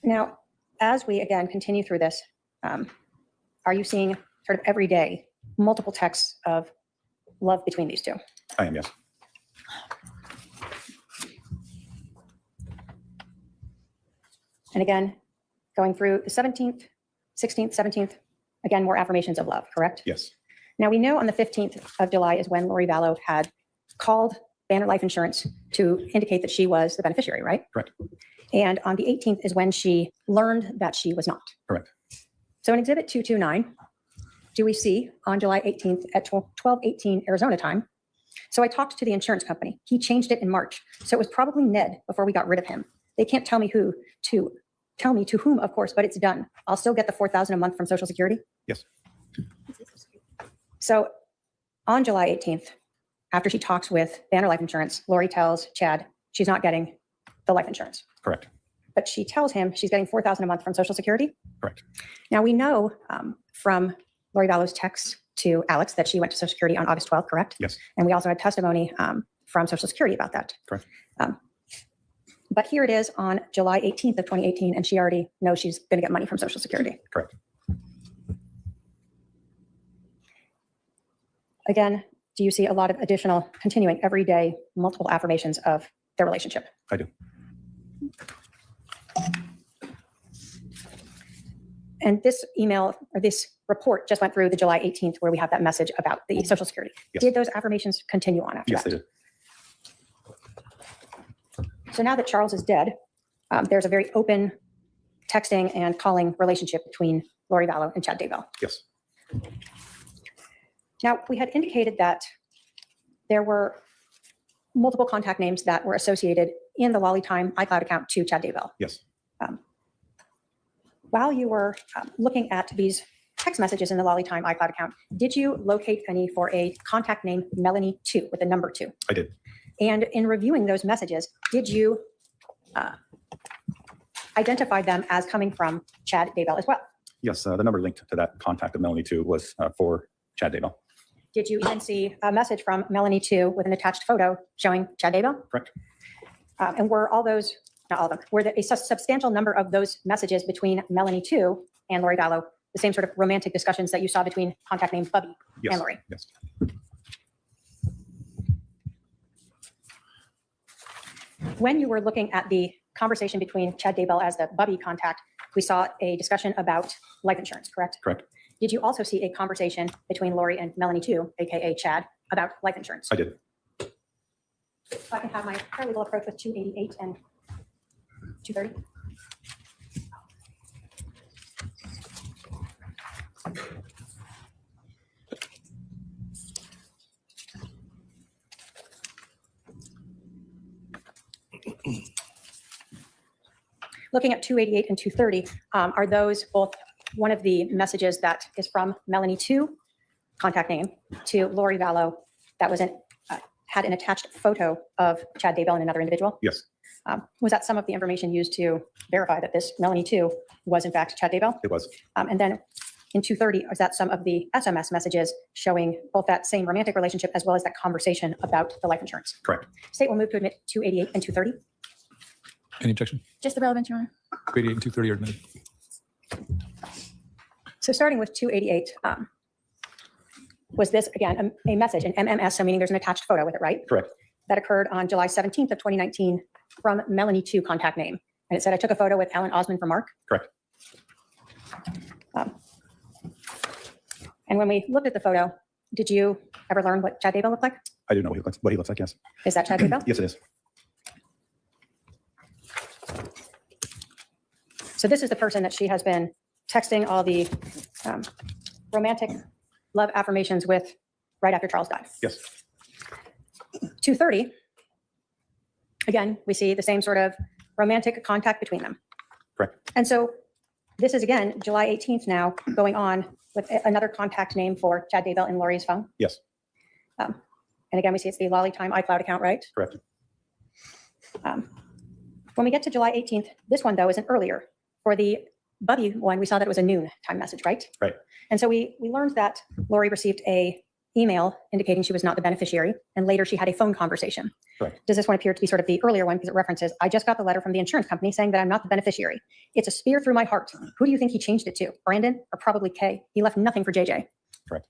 Now, as we again continue through this, are you seeing sort of every day multiple texts of love between these two? I am, yes. And again, going through the 17th, 16th, 17th, again, more affirmations of love, correct? Yes. Now we know on the 15th of July is when Lori Vallow had called Banner Life Insurance to indicate that she was the beneficiary, right? Correct. And on the 18th is when she learned that she was not. Correct. So in Exhibit 229, do we see on July 18th at 12:18 Arizona time? So I talked to the insurance company. He changed it in March. So it was probably Ned before we got rid of him. They can't tell me to whom, of course, but it's done. I'll still get the $4,000 a month from Social Security. Yes. So on July 18th, after she talks with Banner Life Insurance, Lori tells Chad she's not getting the life insurance. Correct. But she tells him she's getting $4,000 a month from Social Security. Correct. Now we know from Lori Vallow's text to Alex that she went to Social Security on August 12th, correct? Yes. And we also had testimony from Social Security about that. Correct. But here it is on July 18th of 2018, and she already knows she's going to get money from Social Security. Correct. Again, do you see a lot of additional continuing everyday multiple affirmations of their relationship? I do. And this email or this report just went through the July 18th where we have that message about the Social Security. Yes. Did those affirmations continue on after Yes, that? they did. So now that Charles is dead, there's a very open texting and calling relationship between Lori Vallow and Chad Daybell. Yes. Now, we had indicated that there were multiple contact names that were associated in the Lolly Time iCloud account to Chad Daybell. Yes. While you were looking at these text messages in the Lolly Time iCloud account, did you locate any for a contact name Melanie 2 with the number 2? I did. And in reviewing those messages, did you identify them as coming from Chad Daybell as well? Yes. The number linked to that contact of Melanie 2 was for Chad Daybell. Did you even see a message from Melanie 2 with an attached photo showing Chad Daybell? Correct. And were all those, not all of them, were there a substantial number of those messages between Melanie 2 and Lori Vallow, the same sort of romantic discussions that you saw between contact name Bubby Yes. and Lori? Yes. When you were looking at the conversation between Chad Daybell as the Bubby contact, we saw a discussion about life insurance, correct? Correct. Did you also see a conversation between Lori and Melanie 2, aka Chad, about life insurance? I did. If I can have my paralegal approach with 288 and 230. Looking at 288 and 230, are those both one of the messages that is from Melanie 2, contact name, to Lori Vallow that was had an attached photo of Chad Daybell and another individual? Yes. Was that some of the information used to verify that this Melanie 2 was in fact Chad Daybell? It was. And then in 230, is that some of the SMS messages showing both that same romantic relationship as well as that conversation about the life insurance? Correct. State will move to admit 288 and 230. Any objection? Just the relevant, Your Honor. 288 and 230 are admitted. So starting with 288, was this again a message, an MMS, so meaning there's an attached photo with it, right? Correct. That occurred on July 17th of 2019 from Melanie 2 contact name. And it said, I took a photo with Alan Osmond for Mark. Correct. And when we looked at the photo, did you ever learn what Chad Daybell looked like? I do know what he looks like. Yes. Is that Chad Daybell? Yes, it is. So this is the person that she has been texting all the romantic love affirmations with right after Charles died. Yes. 230, again, we see the same sort of romantic contact between them. Correct. And so this is again, July 18th now, going on with another contact name for Chad Daybell in Lori's phone. Yes. And again, we see it's the Lolly Time iCloud account, right? Correct. When we get to July 18th, this one though isn't earlier. For the Bubby one, we saw that it was a noon time message, right? Right. And so we learned that Lori received a email indicating she was not the beneficiary, and later she had a phone conversation. Correct. Does this one appear to be sort of the earlier one because it references, I just got the letter from the insurance company saying that I'm not the beneficiary. It's a spear through my heart. Who do you think he changed it to? Brandon or probably Kay? He left nothing for JJ. Correct.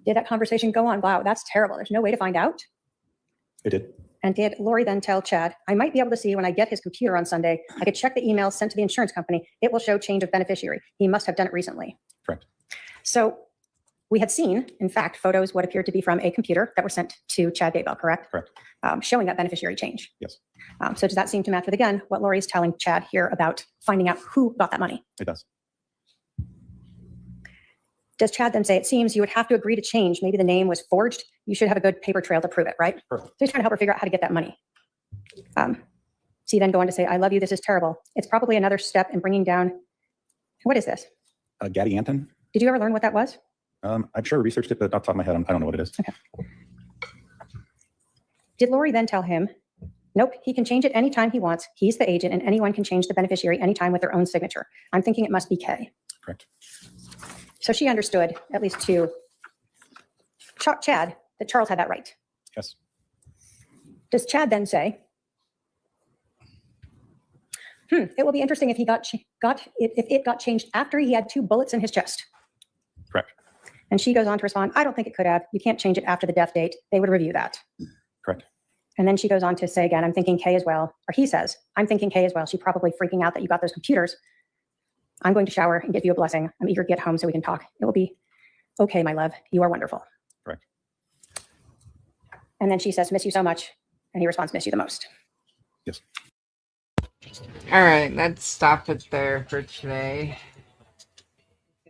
Did that conversation go on? Wow, that's terrible. There's no way to find out. It did. And did Lori then tell Chad, I might be able to see when I get his computer on Sunday, I could check the emails sent to the insurance company. It will show change of beneficiary. He must have done it recently. Correct. So we had seen, in fact, photos what appeared to be from a computer that were sent to Chad Daybell, correct? Correct. Showing that beneficiary change. Yes, So does that seem to match with, again, what Lori is telling Chad here about finding out who got that money? it does. Does Chad then say, it seems you would have to agree to change, maybe the name was forged, you should have a good paper trail to prove it, right? Correct. So he's trying to help her figure out how to get that money. So you then go on to say, I love you, this is terrible. It's probably another step in bringing down, what is this? Gaddy Anton. Did you ever learn what that was? I'm sure I researched it, but off the top of my head, I don't know what it is. Okay. Did Lori then tell him, nope, he can change it anytime he wants. He's the agent and anyone can change the beneficiary anytime with their own signature. I'm thinking it must be Kay. Correct. So she understood, at least to Chad, that Charles had that right. Yes. Does Chad then say, it will be interesting if he if it got changed after he had 2 bullets in his chest. Correct. And she goes on to respond, I don't think it could have. You can't change it after the death date. They would review that. Correct. And then she goes on to say again, I'm thinking Kay as well. Or he says, I'm thinking Kay as well. She's probably freaking out that you got those computers. I'm going to shower and give you a blessing. I'm eager to get home so we can talk. It will be okay, my love. You are wonderful. Correct. And then she says, miss you so much. And he responds, miss you the most. Yes. All right, let's stop it there for today.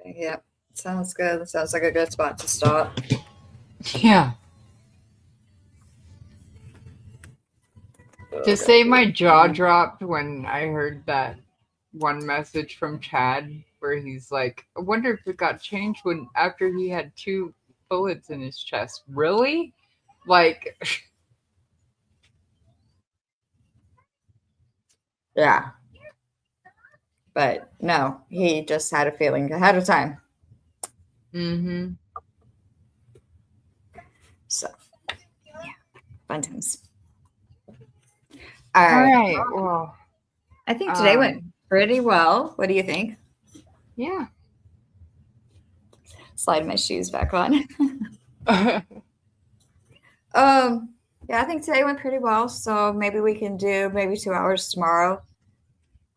Yep. Sounds good. Sounds like a good spot to stop. Yeah. To say my jaw dropped when I heard that one message from Chad where he's like, I wonder if it got changed when after he had 2 bullets in his chest. Really? Like, Yeah. But no, he just had a feeling ahead of time. mm-hmm. So, yeah, fun times. All All right. right. Well, I think today went pretty well. What do you think? yeah. Slide my shoes back on. Yeah, I think today went pretty well. So maybe we can do maybe 2 hours tomorrow,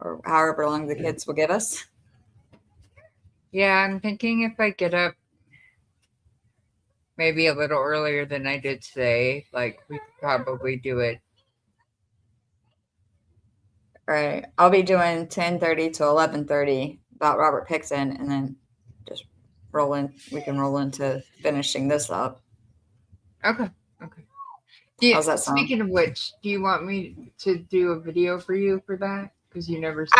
or however long the kids will give us. Yeah, I'm thinking if I get up maybe a little earlier than I did today, like we could probably do it. All right, I'll be doing 10:30 to 11:30 about Robert Pickton, and then just roll in. We can roll into finishing this up. Okay. Okay. How's that sound? Speaking of which, do you want me to do a video for you for that? Because you never said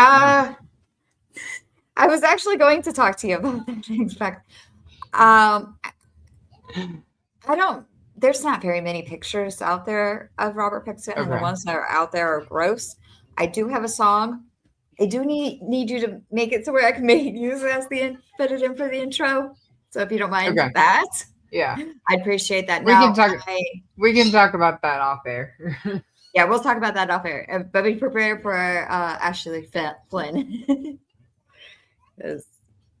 I was actually going to talk to you about that. In fact, I don't. There's not very many pictures out there of Robert Pickton, and the Okay. ones that are out there are gross. I do have a song. I do need you to make it to where I can use it as put it in for the intro. So if you don't mind Okay. that, Yeah, I'd appreciate that. We Now, can talk- we can talk about that off air. yeah, we'll talk about that off air. But be prepared for Ashley Flynn. Because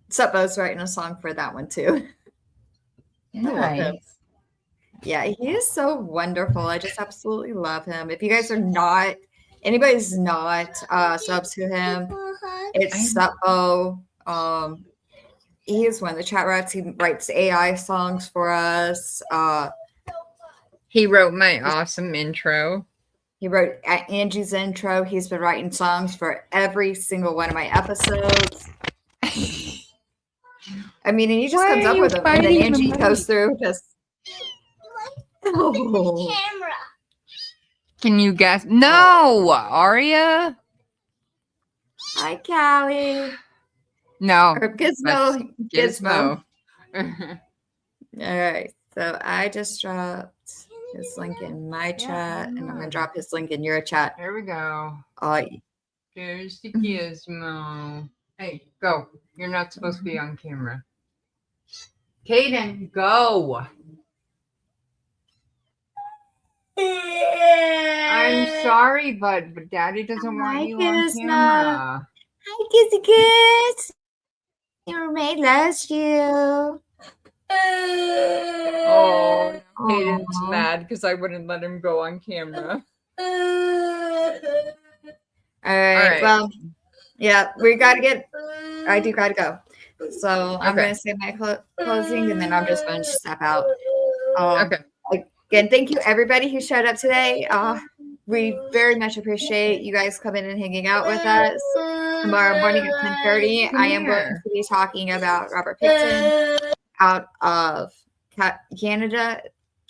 Suppo's writing a song for that one too. I love him. Yeah, he is so wonderful. I just absolutely love him. If you guys are not, anybody's not subs to him, it's Suppo. He is one of the chat rats. He writes AI songs for us. He wrote my awesome intro. He wrote Angie's intro. He's been writing songs for every single one of my episodes. I mean, and he just Why comes are up you with them, and then fighting Angie the goes through just. Oh. Camera. Can you guess? No, Aria. Hi, Callie. No, Or Gizmo. Gizmo. All right. So I just dropped his link in my chat, and I'm going to drop his link in your chat. There we go. Uh, There's the Gizmo. Hey, go. You're not supposed to be on camera. Kaden, go. I'm sorry, bud, but Daddy doesn't Hi, want you on Gizmo. camera. Hi, Kissy Kiss. Your roommate loves you. Oh, Kaden's Aw. mad because I wouldn't let him go on camera. All right. right. Well, yeah, we got to get. I do got to go. So I'm Okay. going to say my closing, and then I'm just going to step out. Okay. Again, thank you everybody who showed up today. We very much appreciate you guys coming and hanging out with us. Tomorrow morning at 10:30, I am going to be talking about Robert Picton out of Canada,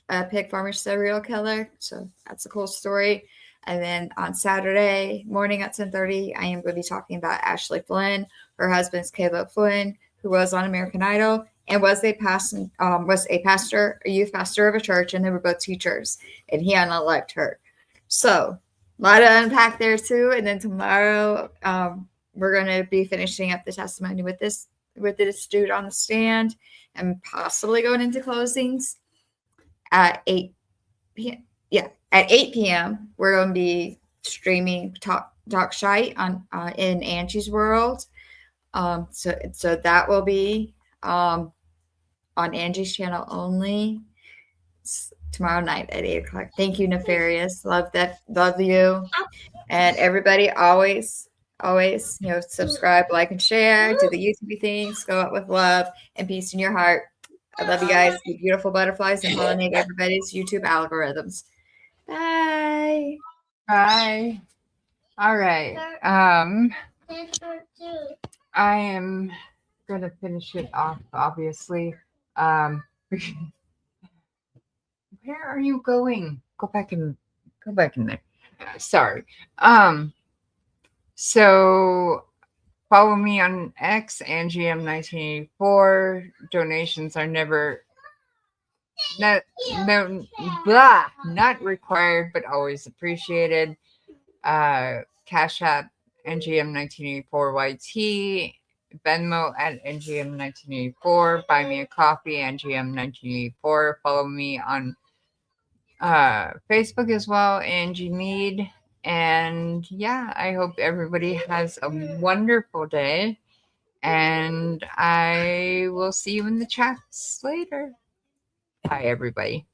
a pig farmer serial killer. So that's a cool story. And then on Saturday morning at 10:30, I am going to be talking about Ashley Flynn. Her husband's Caleb Flynn, who was on American Idol and was a pastor, a youth pastor of a church, and they were both teachers. And he unalived her. So a lot to unpack there too. And then tomorrow, we're going to be finishing up the testimony with this dude on the stand, and possibly going into closings at 8 p.m. Yeah, at 8 p.m. we're going to be streaming Talk Shite on in Angie's World. So that will be on Angie's channel only tomorrow night at 8 o'clock. Thank you, Nefarious. Love you, and everybody always subscribe, like, and share. Do the YouTube things. Go out with love and peace in your heart. I love you guys. Be beautiful butterflies, and pollinate everybody's YouTube algorithms. Bye. Bye. All right. I am gonna finish it off, obviously. Where are you going? Go back in there. Sorry. So follow me on X, AngieM1984. Donations are not required, but always appreciated. Cash App NGM1984YT, Venmo at NGM1984, Buy Me a Coffee NGM1984. Follow me on Facebook as well, Angie Mead. And yeah, I hope everybody has a wonderful day, and I will see you in the chats later. Bye, everybody.